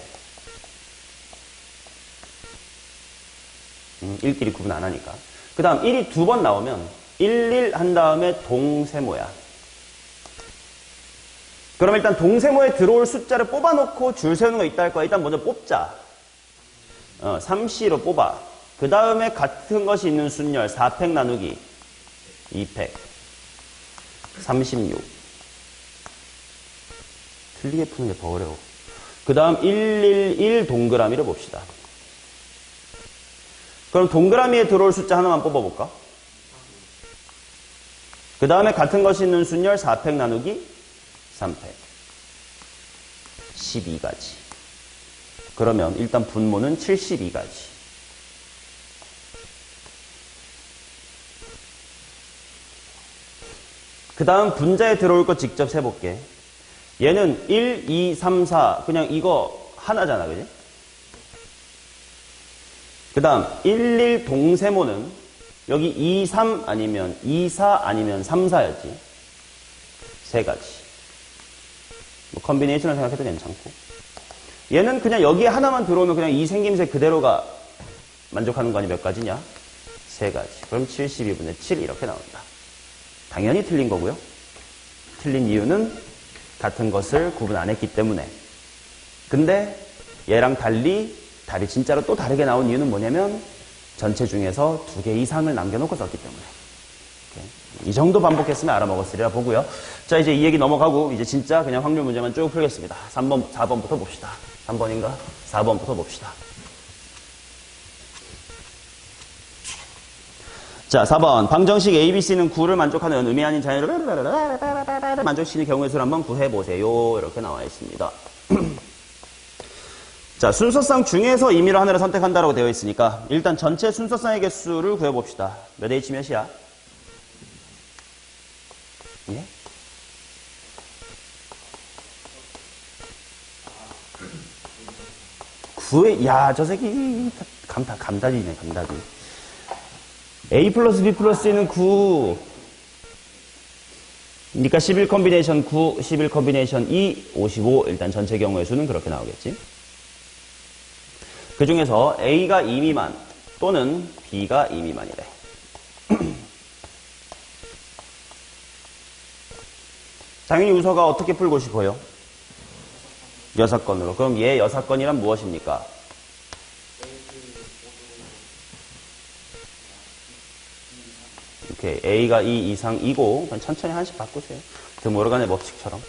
1끼리 구분 안 하니까. 그 다음 1이 두 번 나오면 1, 1 한 다음에 동세모야. 그럼 일단 동세모에 들어올 숫자를 뽑아놓고 줄 세우는 거 있다 할 거야. 일단 먼저 뽑자. 3C로 뽑아. 그 다음에 같은 것이 있는 순열 4팩 나누기 2팩 36. 틀리게 푸는 게 더 어려워. 그 다음 111 동그라미를 봅시다. 그럼 동그라미에 들어올 숫자 하나만 뽑아볼까? 그 다음에 같은 것이 있는 순열 4팩 나누기 3팩 12가지. 그러면 일단 분모는 72가지. 그 다음 분자에 들어올 거 직접 세볼게. 얘는 1, 2, 3, 4 그냥 이거 하나잖아, 그지? 그 다음 1, 1 동세모는 여기 2, 3 아니면 2, 4 아니면 3, 4였지. 세 가지. 뭐 컨비네이션을 생각해도 괜찮고. 얘는 그냥 여기에 하나만 들어오면 그냥 이 생김새 그대로가 만족하는 거 아니 몇 가지냐? 세 가지. 그럼 72분의 7 이렇게 나온다. 당연히 틀린 거고요. 틀린 이유는 같은 것을 구분 안 했기 때문에. 근데 얘랑 달리 답이 진짜로 또 다르게 나온 이유는 뭐냐면 전체 중에서 2개 이상을 남겨놓고 썼기 때문에. 이 정도 반복했으면 알아먹었으리라 보고요. 자, 이제 이 얘기 넘어가고 이제 진짜 그냥 확률 문제만 쭉 풀겠습니다. 3번, 4번부터 봅시다. 3번인가? 4번부터 봅시다. 자, 4번. 방정식 ABC는 9를 만족하는 의미 아닌 자연을 만족시키는 경우의 수를 한번 구해보세요. 이렇게 나와 있습니다. 자, 순서상 중에서 임의로 하나를 선택한다라고 되어 있으니까 일단 전체 순서상의 개수를 구해봅시다. 몇 H 몇이야? 예? 야, 저 새끼 감다디네, 감다디. A 플러스 B 플러스 C는 9. 그러니까 11 컨비네이션 9, 11 컨비네이션 2, 55. 일단 전체 경우의 수는 그렇게 나오겠지. 그 중에서 A가 2 미만 또는 B가 2 미만이래. 당연히 우서가 어떻게 풀고 싶어요? 여사건으로. 그럼 얘 여사건이란 무엇입니까? 이렇게 A가 2 이상이고 천천히 하나씩 바꾸세요. 드모르간의 법칙처럼.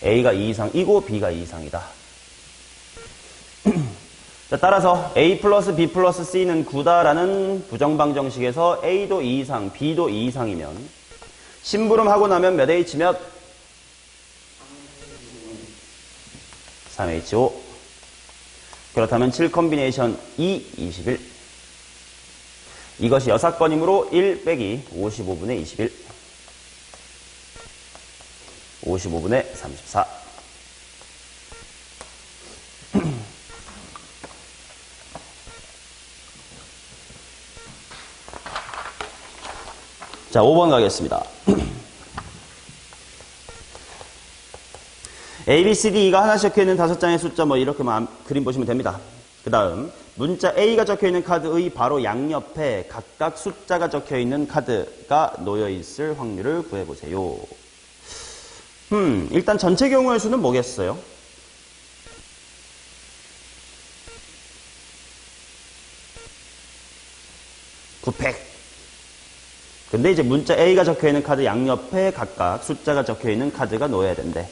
A가 2 이상이고 B가 2 이상이다. 자, 따라서 A 플러스 B 플러스 C는 9다라는 부정방정식에서 A도 2 이상, B도 2 이상이면 심부름하고 나면 몇 H 몇? 3H5. 그렇다면 7 컨비네이션 2, 21. 이것이 여사건이므로 1 빼기 55분의 21. 55분의 34. 자, 5번 가겠습니다. A, B, C, D, E가 하나씩 적혀있는 5장의 숫자 뭐 이렇게만 그림 보시면 됩니다. 그 다음 문자 A가 적혀있는 카드의 바로 양옆에 각각 숫자가 적혀있는 카드가 놓여있을 확률을 구해보세요. 일단 전체 경우의 수는 뭐겠어요? (9팩) 근데 이제 문자 A가 적혀있는 카드 양옆에 각각 숫자가 적혀있는 카드가 놓여야 된대.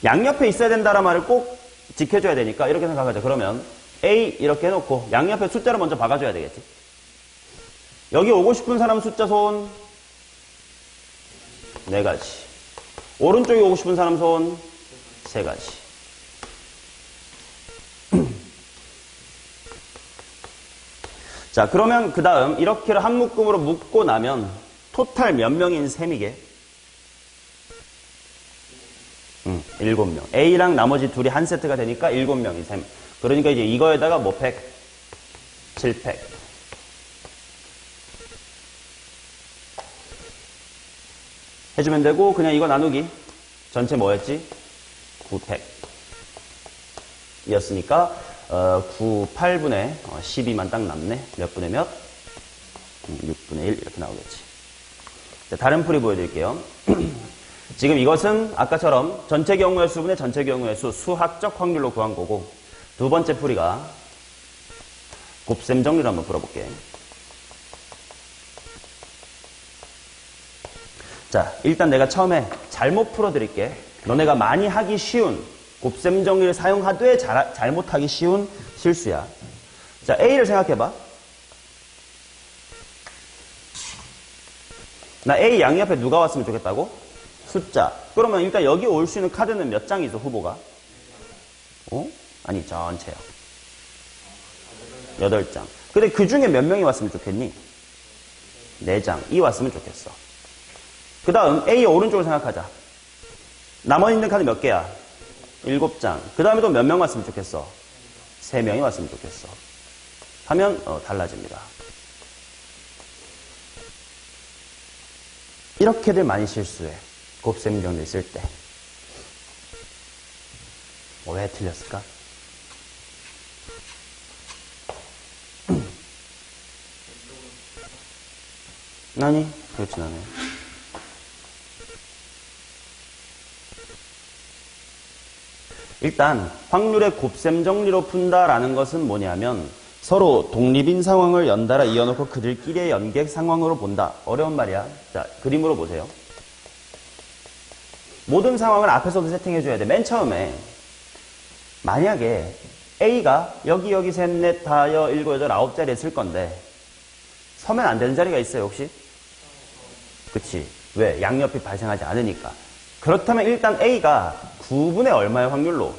양옆에 있어야 된다는 말을 꼭 지켜줘야 되니까 이렇게 생각하자. 그러면 A 이렇게 해놓고 양옆에 숫자를 먼저 박아줘야 되겠지. 여기 오고 싶은 사람 숫자 손 4가지. 오른쪽에 오고 싶은 사람 손 3가지. 자, 그러면 그 다음 이렇게를 한 묶음으로 묶고 나면 토탈 몇 명인 셈이게? 7명. A랑 나머지 둘이 한 세트가 되니까 7명인 셈. 그러니까 이제 이거에다가 뭐 팩? 7팩. 해주면 되고, 그냥 이거 나누기. 전체 뭐였지? 9팩. 이었으니까, 9, 8분의 12만 딱 남네. 몇 분의 몇? 6분의 1 이렇게 나오겠지. 자, 다른 풀이 보여드릴게요. 지금 이것은 아까처럼 전체 경우의 수분의 전체 경우의 수, 수학적 확률로 구한 거고, 두 번째 풀이가 곱셈 정리를 한번 풀어볼게. 자, 일단 내가 처음에 잘못 풀어드릴게. 너네가 많이 하기 쉬운 곱셈 정리를 사용하되 잘못하기 쉬운 실수야. 자, A를 생각해봐. 나 A 양옆에 누가 왔으면 좋겠다고? 숫자. 그러면 일단 여기 올 수 있는 카드는 몇 장이 있어, 후보가? 아니, 전체요. 8장. 근데 그 중에 몇 명이 왔으면 좋겠니? 4장. 이 왔으면 좋겠어. 그 다음 A 오른쪽을 생각하자. 나머지 있는 카드 몇 개야? 7장. 그 다음에 또 몇 명 왔으면 좋겠어? 3명이 왔으면 좋겠어. 하면 달라집니다. 이렇게들 많이 실수해. 곱셈 정리 쓸 때. 왜 틀렸을까? 아니, 그렇진 않아요. 일단 확률의 곱셈 정리로 푼다라는 것은 뭐냐면 서로 독립인 상황을 연달아 이어놓고 그들끼리의 연객 상황으로 본다. 어려운 말이야. 자, 그림으로 보세요. 모든 상황을 앞에서도 세팅해줘야 돼. 맨 처음에 만약에 A가 여기 셋, 넷, 다, 일곱, 여덟, 아홉 자리에 쓸 건데 서면 안 되는 자리가 있어요, 혹시? 그치. 왜? 양옆이 발생하지 않으니까. 그렇다면 일단 A가 9분의 얼마의 확률로?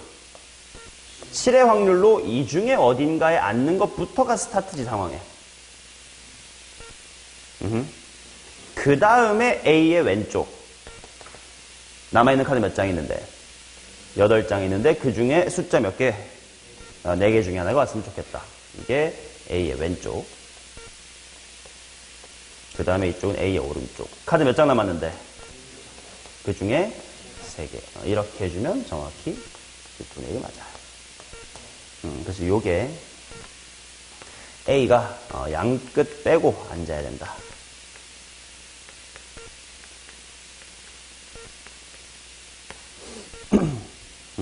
7의 확률로 이 중에 어딘가에 앉는 것부터가 스타트지, 상황에. 그 다음에 A의 왼쪽. 남아있는 카드 몇 장 있는데? 8장 있는데 그 중에 숫자 몇 개? 4개 중에 하나가 왔으면 좋겠다. 이게 A의 왼쪽. 그 다음에 이쪽은 A의 오른쪽. 카드 몇 장 남았는데? 그 중에 3개. 이렇게 해주면 정확히 6분의 1이 맞아요. 그래서 요게 A가 양끝 빼고 앉아야 된다.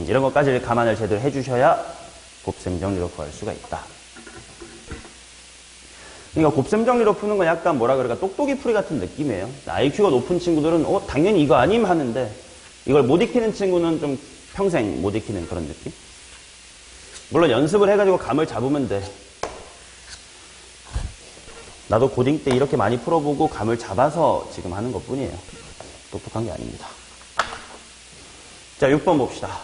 이런 것까지 감안을 제대로 해주셔야 곱셈 정리로 구할 수가 있다. 그러니까 곱셈 정리로 푸는 건 약간 뭐라 그럴까 똑똑이 풀이 같은 느낌이에요. IQ가 높은 친구들은 당연히 이거 아님 하는데 이걸 못 익히는 친구는 좀 평생 못 익히는 그런 느낌? 물론 연습을 해가지고 감을 잡으면 돼. 나도 고딩 때 이렇게 많이 풀어보고 감을 잡아서 지금 하는 것 뿐이에요. 똑똑한 게 아닙니다. 자, 6번 봅시다.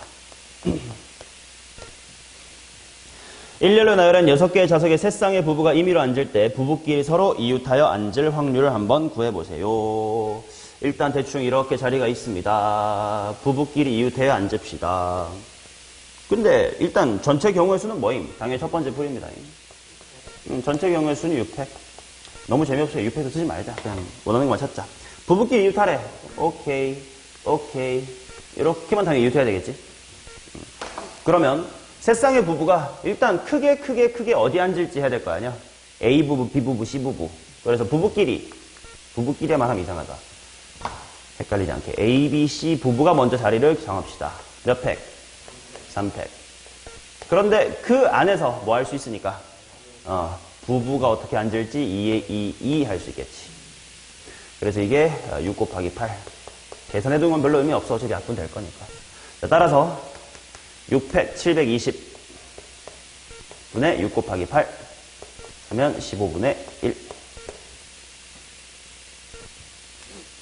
일렬로 나열한 6개의 좌석에 세 쌍의 부부가 임의로 앉을 때 부부끼리 서로 이웃하여 앉을 확률을 한번 구해보세요. 일단 대충 이렇게 자리가 있습니다. 부부끼리 이웃하여 앉읍시다. 근데 일단 전체 경우의 수는 뭐임? 당연히 첫 번째 풀입니다. 전체 경우의 수는 6팩. 너무 재미없어요. 6팩도 쓰지 말자. 그냥 원하는 것만 찾자. 부부끼리 이웃하래. 오케이. 이렇게만 당연히 이웃해야 되겠지. 그러면 세 쌍의 부부가 일단 크게 어디 앉을지 해야 될 거 아니야? A 부부, B 부부, C 부부. 그래서 부부끼리만 하면 이상하다. 헷갈리지 않게. A, B, C 부부가 먼저 자리를 정합시다. 몇 팩? 3팩. 그런데 그 안에서 뭐 할 수 있으니까? 부부가 어떻게 앉을지 2 할 수 있겠지. 그래서 이게 6 곱하기 8. 계산해두는 건 별로 의미 없어. 어차피 약분 될 거니까. 자, 따라서 6팩 720 분의 6 곱하기 8 하면 15분의 1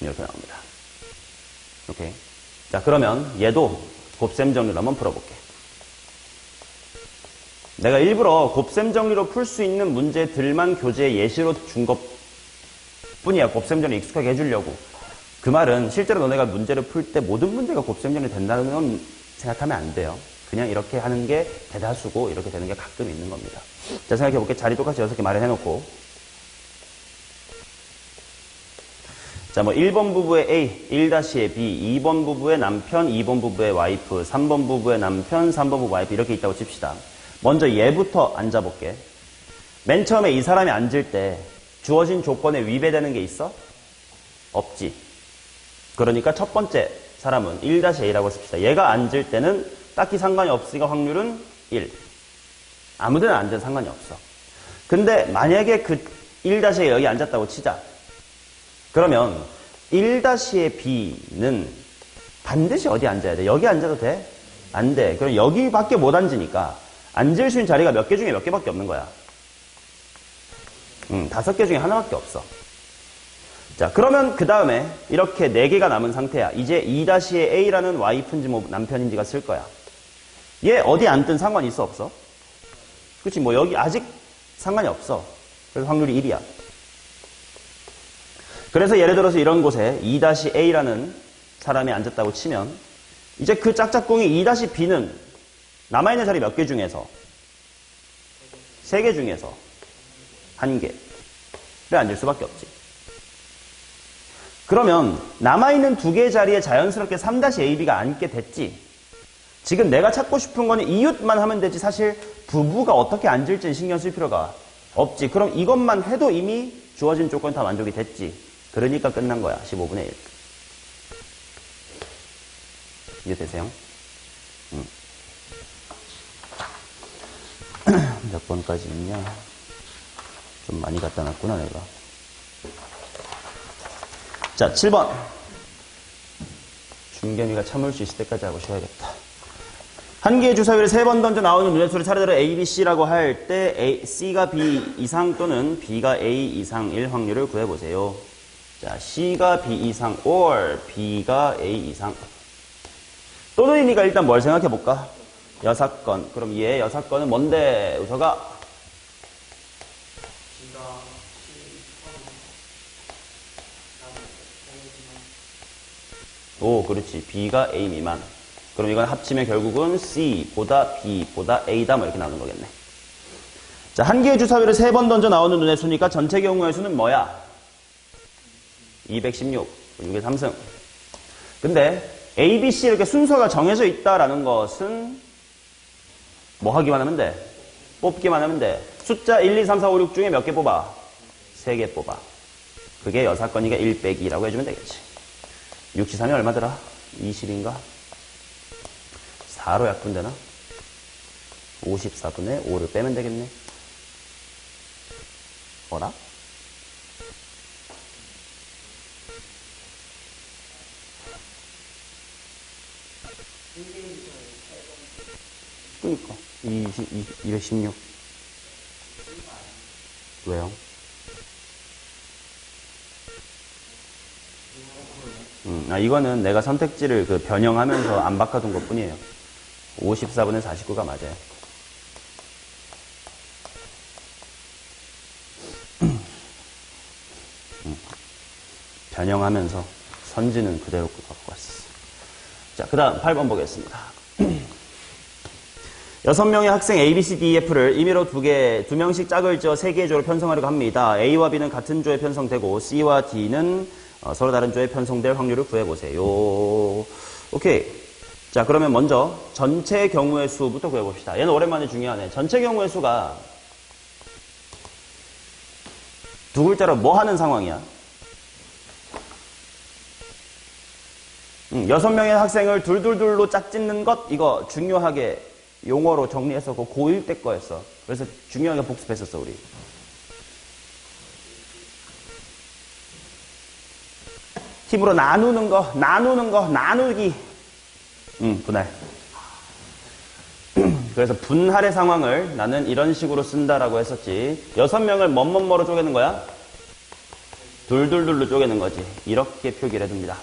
이렇게 나옵니다. 오케이. 자, 그러면 얘도 곱셈 정리로 한번 풀어볼게. 내가 일부러 곱셈 정리로 풀 수 있는 문제들만 교재에 예시로 준 것 뿐이야. 곱셈 정리 익숙하게 해주려고. 그 말은 실제로 너네가 문제를 풀 때 모든 문제가 곱셈 정리 된다는 건 생각하면 안 돼요. 그냥 이렇게 하는 게 대다수고 이렇게 되는 게 가끔 있는 겁니다. 자, 생각해볼게. 자리 똑같이 6개 마련해놓고. 자, 뭐 1번 부부의 A, 1-의 B, 2번 부부의 남편, 2번 부부의 와이프, 3번 부부의 남편, 3번 부부 와이프 이렇게 있다고 칩시다. 먼저 얘부터 앉아볼게. 맨 처음에 이 사람이 앉을 때 주어진 조건에 위배되는 게 있어? 없지. 그러니까 첫 번째 사람은 1-A라고 씁시다. 얘가 앉을 때는 딱히 상관이 없으니까 확률은 1. 아무데나 앉아도 상관이 없어. 근데 만약에 그 1-가 여기 앉았다고 치자. 그러면 1-의 b는 반드시 어디 앉아야 돼? 여기 앉아도 돼? 안 돼. 그럼 여기밖에 못 앉으니까 앉을 수 있는 자리가 몇 개 중에 몇 개밖에 없는 거야. 5개 중에 하나밖에 없어. 자, 그러면 그 다음에 이렇게 4개가 남은 상태야. 이제 2-의 a라는 와이프인지 뭐 남편인지가 쓸 거야. 얘 어디 앉든 상관이 있어 없어? 그렇지, 뭐 여기 아직 상관이 없어. 그래서 확률이 1이야. 그래서 예를 들어서 이런 곳에 2-a라는 사람이 앉았다고 치면 이제 그 짝짝꿍이 2-b는 남아있는 자리 몇 개 중에서 3개 중에서 1개를 앉을 수밖에 없지. 그러면 남아있는 2개의 자리에 자연스럽게 3-ab가 앉게 됐지. 지금 내가 찾고 싶은 거는 이웃만 하면 되지 사실 부부가 어떻게 앉을지는 신경 쓸 필요가 없지. 그럼 이것만 해도 이미 주어진 조건 다 만족이 됐지. 그러니까 끝난 거야. 15분의 1. 이해되세요? 몇 번까지 있냐? 좀 많이 갖다 놨구나 내가. 자, 7번. 중견이가 참을 수 있을 때까지 하고 쉬어야겠다. 한 개의 주사위를 3번 던져 나오는 눈의 수를 차례대로 A, B, C라고 할 때 C가 B 이상 또는 B가 A 이상일 확률을 구해보세요. 자, C가 B 이상 or B가 A 이상. 또는이니까 일단 뭘 생각해볼까? 여사건. 그럼 얘 여사건은 뭔데? 우서가? 오, 그렇지. B가 A 미만. 그럼 이건 합치면 결국은 C보다 B보다 A다 뭐 이렇게 나오는 거겠네. 자, 한 개의 주사위를 3번 던져 나오는 눈의 수니까 전체 경우의 수는 뭐야? 216. 6의 3승. 근데 A, B, C 이렇게 순서가 정해져 있다라는 것은 뭐 하기만 하면 돼? 뽑기만 하면 돼. 숫자 1, 2, 3, 4, 5, 6 중에 몇 개 뽑아? 3개 뽑아. 그게 여사건이가 1 빼기 2라고 해주면 되겠지. 63이 얼마더라? 20인가? 4로 약분되나? 54분의 5를 빼면 되겠네. 뭐라? 그니까 216. 왜요? 이거는 내가 선택지를 변형하면서 안 바꿔둔 것 뿐이에요. 54분의 49가 맞아요. 변형하면서 선지는 그대로 갖고 왔어. 자, 그 다음 8번 보겠습니다. 6명의 학생 A, B, C, D, E, F를 임의로 2명씩 짝을 지어 3개의 조로 편성하려고 합니다. A와 B는 같은 조에 편성되고 C와 D는 서로 다른 조에 편성될 확률을 구해보세요. 오케이. 자, 그러면 먼저 전체 경우의 수부터 구해봅시다. 얘는 오랜만에 중요하네. 전체 경우의 수가 두 글자로 뭐 하는 상황이야? 6명의 학생을 둘둘둘로 짝짓는 것, 이거 중요하게 용어로 정리했었고 고1 때 거였어. 그래서 중요하게 복습했었어 우리. 힘으로 나누는 거, 나누기. 분할. 그래서 분할의 상황을 나는 이런 식으로 쓴다라고 했었지. 6명을 뭐로 쪼개는 거야? 둘둘둘로 쪼개는 거지. 이렇게 표기를 해둡니다.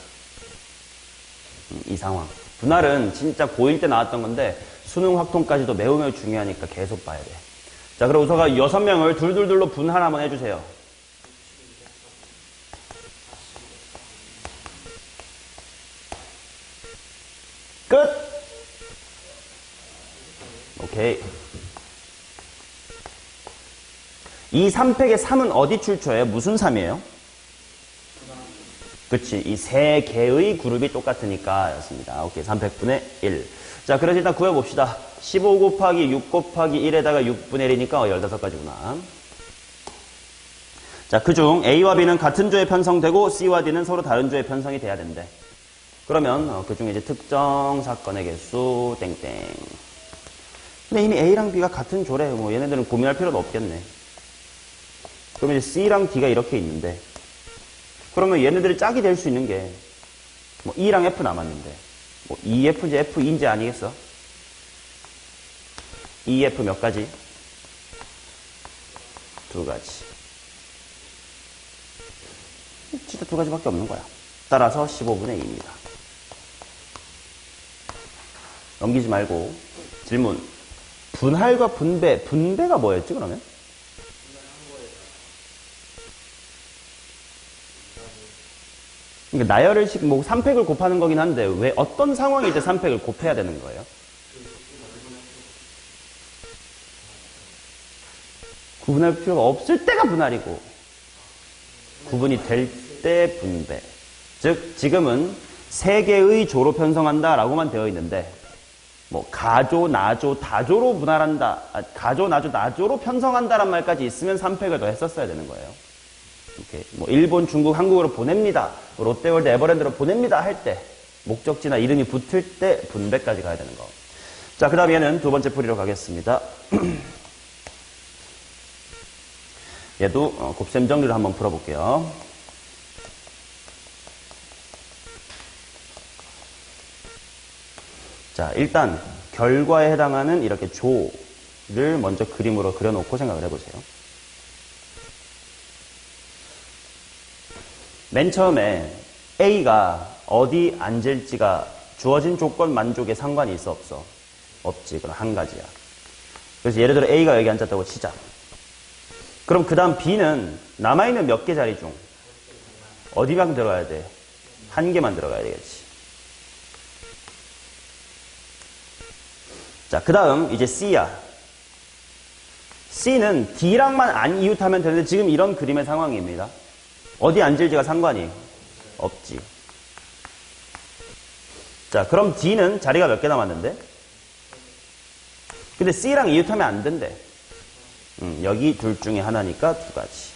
이 상황. 분할은 진짜 고1 때 나왔던 건데 수능 확통까지도 매우 매우 중요하니까 계속 봐야 돼. 자, 그럼 우서가 6명을 둘둘둘로 분할 한번 해주세요. 끝! 오케이. 이 3팩의 3은 어디 출처예요? 무슨 3이에요? 그치. 이 세 개의 그룹이 똑같으니까 였습니다. 오케이. 3팩분의 1. 자, 그래서 일단 구해봅시다. 15 곱하기 6 곱하기 1에다가 6분의 1이니까 15가지구나. 자, 그중 A와 B는 같은 조에 편성되고 C와 D는 서로 다른 조에 편성이 돼야 된대. 그러면 그중에 이제 특정 사건의 개수 땡땡. 근데 이미 A랑 B가 같은 조래. 뭐 얘네들은 고민할 필요도 없겠네. 그러면 이제 C랑 D가 이렇게 있는데, 그러면 얘네들이 짝이 될 수 있는 게, 뭐 E랑 F 남았는데, 뭐 EF인지 FE인지 아니겠어? EF 몇 가지? 두 가지. 진짜 두 가지밖에 없는 거야. 따라서 15분의 2입니다. 넘기지 말고 질문. 분할과 분배. 분배가 뭐였지 그러면? 그러니까 나열을식 뭐 3팩을 곱하는 거긴 한데 왜 어떤 상황일 때 3팩을 곱해야 되는 거예요? 구분할 필요가 없을 때가 분할이고 구분이 될 때 분배. 즉 지금은 세 개의 조로 편성한다 라고만 되어 있는데 뭐 가조, 나조, 다조로 분할한다, 가조, 나조, 나조로 편성한다란 말까지 있으면 3팩을 더 했었어야 되는 거예요. 이렇게 뭐 일본, 중국, 한국으로 보냅니다. 롯데월드, 에버랜드로 보냅니다 할 때 목적지나 이름이 붙을 때 분배까지 가야 되는 거. 자, 그 다음 얘는 두 번째 풀이로 가겠습니다. 얘도 곱셈 정리를 한번 풀어볼게요. 자, 일단 결과에 해당하는 이렇게 조를 먼저 그림으로 그려놓고 생각을 해보세요. 맨 처음에 A가 어디 앉을지가 주어진 조건 만족에 상관이 있어 없어? 없지. 그럼 한 가지야. 그래서 예를 들어 A가 여기 앉았다고 치자. 그럼 그 다음 B는 남아있는 몇 개 자리 중 어디만 들어가야 돼? 한 개만 들어가야 되겠지. 자, 그 다음 이제 C야. C는 D랑만 안 이웃하면 되는데 지금 이런 그림의 상황입니다. 어디 앉을지가 상관이 없지. 자, 그럼 D는 자리가 몇 개 남았는데? 근데 C랑 이웃하면 안 된대. 여기 둘 중에 하나니까 두 가지.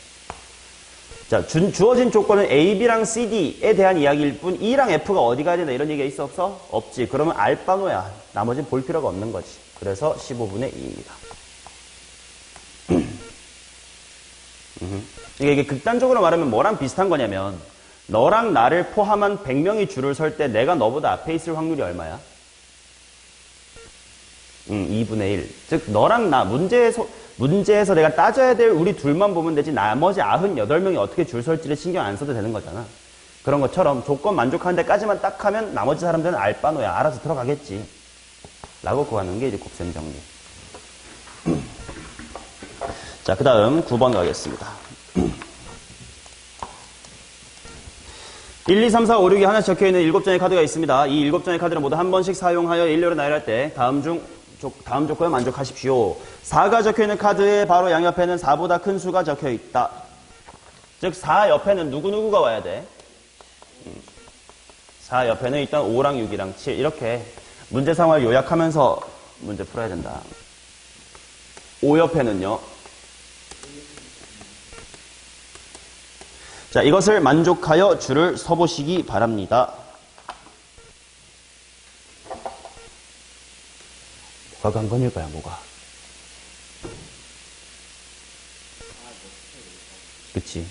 자, 주어진 조건은 A, B랑 C, D에 대한 이야기일 뿐 E랑 F가 어디 가야 된다 이런 얘기가 있어 없어? 없지. 그러면 알바노야. 나머지는 볼 필요가 없는 거지. 그래서 15분의 2입니다. 이게 극단적으로 말하면 뭐랑 비슷한 거냐면 너랑 나를 포함한 100명이 줄을 설 때 내가 너보다 앞에 있을 확률이 얼마야? 2분의 1. 즉 너랑 나 문제에서 내가 따져야 될 우리 둘만 보면 되지 나머지 98명이 어떻게 줄 설지를 신경 안 써도 되는 거잖아. 그런 것처럼 조건 만족하는 데까지만 딱 하면 나머지 사람들은 알바노야. 알아서 들어가겠지. 라고 구하는 게 이제 곱셈 정리. 자, 그 다음 9번 가겠습니다. 1, 2, 3, 4, 5, 6이 하나씩 적혀있는 7장의 카드가 있습니다. 이 7장의 카드를 모두 한 번씩 사용하여 일렬로 나열할 때 다음 조건에 만족하십시오. 4가 적혀있는 카드의 바로 양옆에는 4보다 큰 수가 적혀있다. 즉 4 옆에는 누구누구가 와야 돼? 4 옆에는 일단 5랑 6이랑 7 이렇게 문제 상황을 요약하면서 문제 풀어야 된다. 5 옆에는요. 자, 이것을 만족하여 줄을 서보시기 바랍니다. 뭐가 관건일 거야, 뭐가? 그치.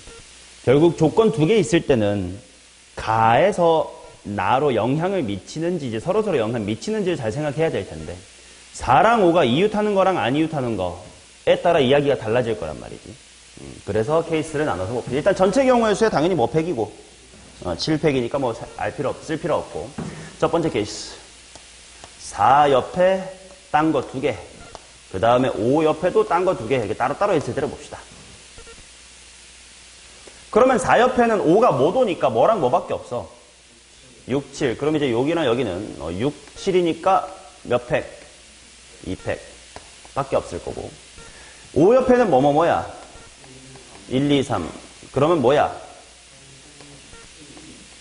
결국 조건 2개 있을 때는 가에서 나로 영향을 미치는지 이제 서로서로 영향 미치는지를 잘 생각해야 될 텐데 4랑 5가 이웃하는 거랑 안 이웃하는 거에 따라 이야기가 달라질 거란 말이지. 그래서 케이스를 나눠서 뭐 일단 전체 경우의 수에 당연히 뭐 팩이고 7팩이니까 뭐 쓸 필요 없고 첫 번째 케이스 4 옆에 딴 거 2개 그 다음에 5 옆에도 딴 거 2개 이렇게 따로따로 있을 때를 봅시다. 그러면 4 옆에는 5가 못 오니까 뭐랑 뭐밖에 없어? 6, 7. 그럼 이제 여기나 여기는 6, 7이니까 몇 팩? 2팩 밖에 없을 거고 5 옆에는 뭐야? 1, 2, 3. 그러면 뭐야?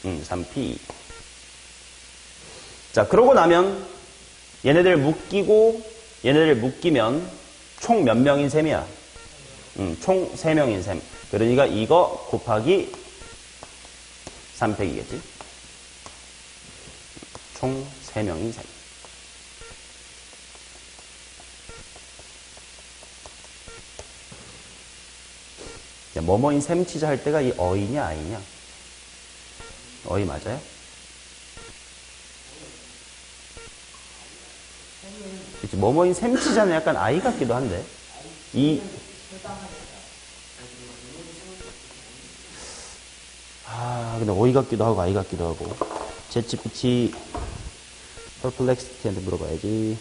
3P. 자, 그러고 나면 얘네들 묶이면 총 몇 명인 셈이야? 총 3명인 셈. 그러니까 이거 곱하기 3팩이겠지? 총 3명인 셈. 뭐뭐인 셈 치자 할 때가 이 어이냐 아이냐? 어이 맞아요? 그치, 뭐뭐인 셈 치자는 약간 아이 같기도 한데 근데 어이 같기도 하고 아이 같기도 하고. 챗GPT perplexity한테 물어봐야지.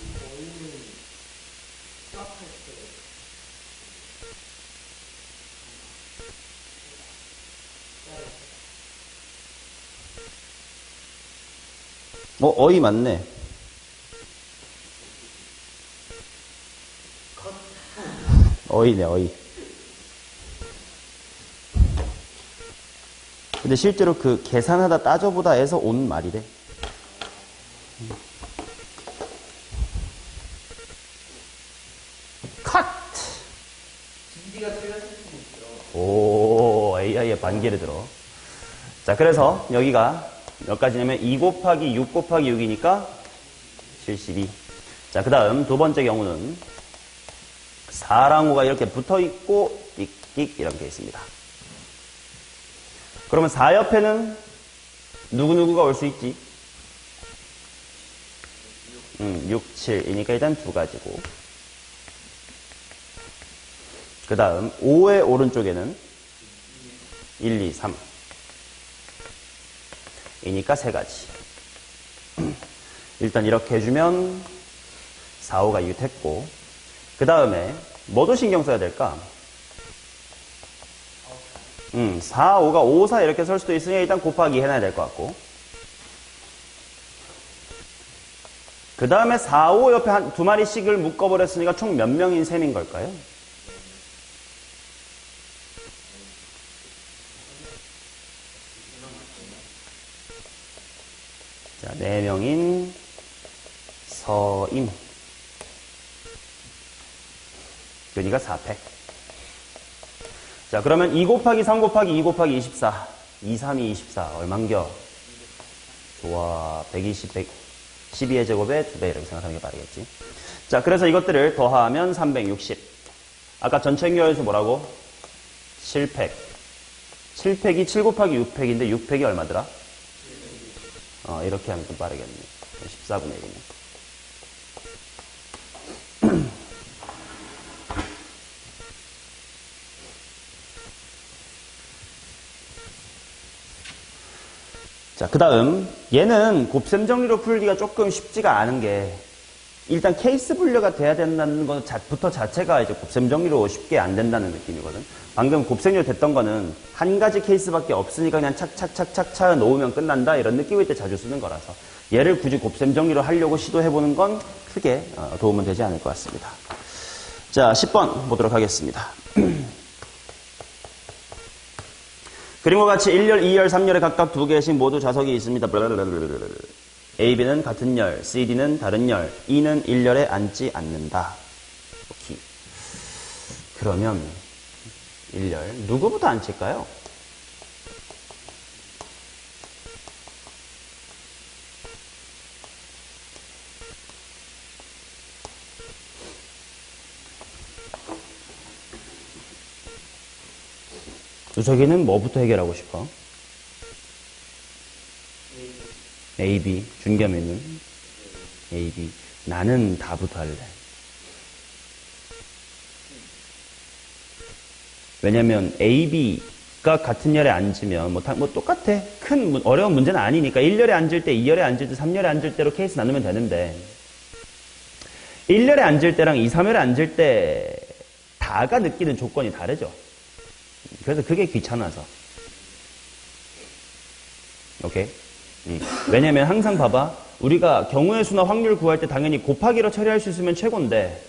어이 맞네. 어이네, 어이. 근데 실제로 그 계산하다 따져보다 해서 온 말이래. 컷! 오, AI의 반기를 들어. 자, 그래서 여기가 몇 가지냐면 2 곱하기 6 곱하기 6이니까 72. 자, 그 다음 두 번째 경우는 4랑 5가 이렇게 붙어 있고 띡띡 이렇게 있습니다. 그러면 4 옆에는 누구누구가 올 수 있지? 6, 7이니까 일단 두 가지고. 그 다음 5의 오른쪽에는 1, 2, 3 이니까 세 가지. 일단 이렇게 해주면 4, 5가 유택고, 그 다음에 뭐도 신경 써야 될까? 4, 5가 5, 4 이렇게 설 수도 있으니 일단 곱하기 해놔야 될 것 같고, 그 다음에 4, 5 옆에 한 두 마리씩을 묶어버렸으니까 총 몇 명인 셈인 걸까요? 자, 4명인 서임. 그러니까 4팩. 자, 그러면 2 곱하기 3 곱하기 2 곱하기 24. 2, 3이 24. 얼만겨? 좋아. 120, 12의 제곱에 2배 이렇게 생각하는 게 빠르겠지. 자, 그래서 이것들을 더하면 360. 아까 전체 연결에서 뭐라고? 7팩. 7팩이 7 곱하기 6팩인데 6팩이 얼마더라? 이렇게 하면 좀 빠르겠네. 14분의 1이네. 자, 그 다음 얘는 곱셈 정리로 풀기가 조금 쉽지가 않은 게, 일단 케이스 분류가 돼야 된다는 것부터 자체가 이제 곱셈 정리로 쉽게 안 된다는 느낌이거든. 방금 곱셈료 됐던 거는 한 가지 케이스밖에 없으니까 그냥 착착착착착 놓으면 끝난다 이런 느낌일 때 자주 쓰는 거라서, 얘를 굳이 곱셈 정리로 하려고 시도해보는 건 크게 도움은 되지 않을 것 같습니다. 자, 10번 보도록 하겠습니다. 그림과 같이 1열, 2열, 3열에 각각 2개씩 모두 좌석이 있습니다. A, B는 같은 열, C, D는 다른 열, E는 1열에 앉지 않는다. 오케이. 그러면 1열 누구부터 앉힐까요? 주석이는 뭐부터 해결하고 싶어? A, B. 준겸이는 A, B. 나는 다부터 할래. 왜냐면 A, B가 같은 열에 앉으면 뭐 똑같아. 큰 어려운 문제는 아니니까 1열에 앉을 때, 2열에 앉을 때, 3열에 앉을 때로 케이스 나누면 되는데, 1열에 앉을 때랑 2, 3열에 앉을 때 다가 느끼는 조건이 다르죠. 그래서 그게 귀찮아서. 오케이? 왜냐면 항상 봐봐. 우리가 경우의 수나 확률 구할 때 당연히 곱하기로 처리할 수 있으면 최고인데,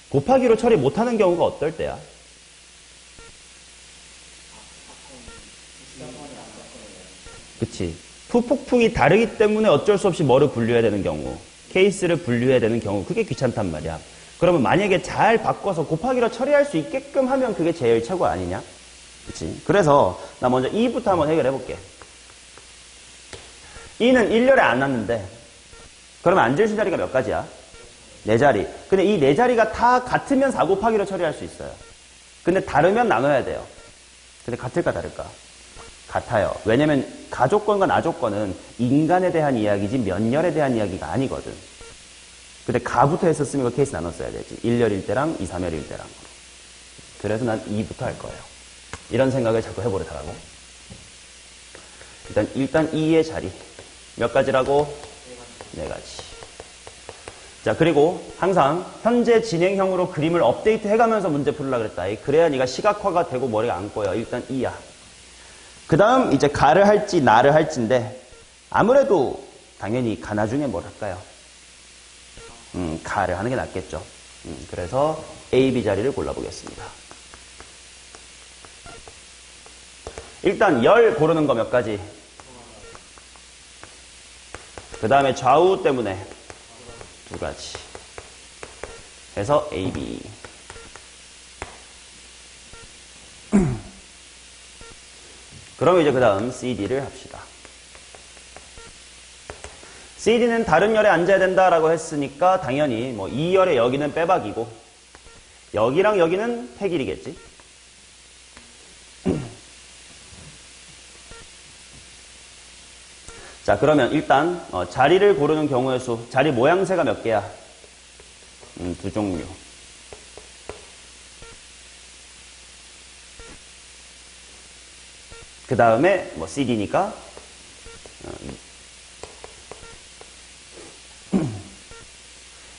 곱하기로 처리 못하는 경우가 어떨 때야? 그치. 푸폭풍이 다르기 때문에 어쩔 수 없이 뭐를 분류해야 되는 경우, 케이스를 분류해야 되는 경우, 그게 귀찮단 말이야. 그러면 만약에 잘 바꿔서 곱하기로 처리할 수 있게끔 하면 그게 제일 최고 아니냐? 그치. 그래서 나 먼저 2부터 한번 해결해 볼게. 2는 1열에 안 왔는데, 그러면 앉을 수 자리가 몇 가지야? 4자리. 근데 이 4자리가 다 같으면 4 곱하기로 처리할 수 있어요. 근데 다르면 나눠야 돼요. 근데 같을까 다를까? 같아요. 왜냐면 가족권과 나족권은 인간에 대한 이야기지 면열에 대한 이야기가 아니거든. 근데 가부터 했었으면 그 케이스 나눴어야 되지. 1열 1대랑 2, 3열 1대랑. 그래서 난 2부터 할 거예요. 이런 생각을 자꾸 해버리더라고. 일단 2의 자리. 몇 가지라고? 네 가지. 자, 그리고 항상 현재 진행형으로 그림을 업데이트 해가면서 문제 풀으려고 그랬다. 그래야 네가 시각화가 되고 머리가 안 꼬여. 일단 2야. 그 다음 이제 가를 할지 나를 할지인데 아무래도 당연히 가 나중에 뭘 할까요? 가를 하는 게 낫겠죠. 그래서 A, B 자리를 골라보겠습니다. 일단 열 고르는 거 몇 가지? 그 다음에 좌우 때문에 2가지. 해서 A, B. 그럼 이제 그 다음 CD를 합시다. CD는 다른 열에 앉아야 된다라고 했으니까 당연히 뭐 2열에 여기는 빼박이고 여기랑 여기는 폐길이겠지. 자, 그러면 일단 자리를 고르는 경우의 수, 자리 모양새가 몇 개야? 2종류. 그 다음에 뭐 CD니까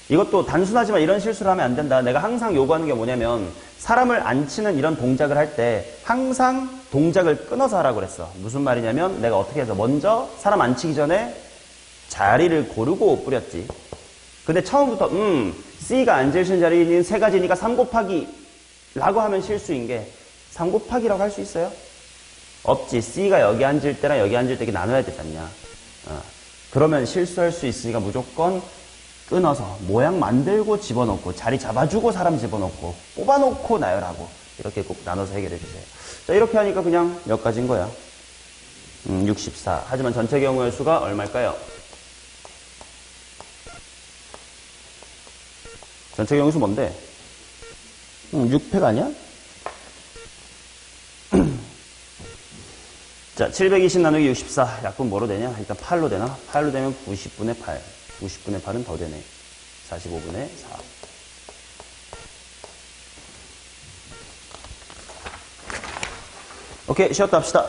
이것도 단순하지만 이런 실수를 하면 안 된다. 내가 항상 요구하는 게 뭐냐면 사람을 앉히는 이런 동작을 할 때 항상 동작을 끊어서 하라고 그랬어. 무슨 말이냐면 내가 어떻게 해서 먼저 사람 앉히기 전에 자리를 고르고 뿌렸지. 근데 처음부터 C가 앉을 수 있는 자리는 3가지니까 3 곱하기 라고 하면 실수인 게 3 곱하기라고 할 수 있어요? 없지. C가 여기 앉을 때랑 여기 앉을 때 나눠야 되지 않냐. 그러면 실수할 수 있으니까 무조건 끊어서 모양 만들고 집어넣고 자리 잡아주고 사람 집어넣고 뽑아놓고 나열하고 이렇게 꼭 나눠서 해결해 주세요. 자, 이렇게 하니까 그냥 몇 가지인 거야? 64. 하지만 전체 경우의 수가 얼마일까요? 전체 경우의 수 뭔데? 6팩 아니야? 자, 720 나누기 64. 약분 뭐로 되냐? 일단 8로 되나? 8로 되면 90분의 8. 90분의 8은 더 되네. 45분의 4. 오케이, 쉬었다 합시다.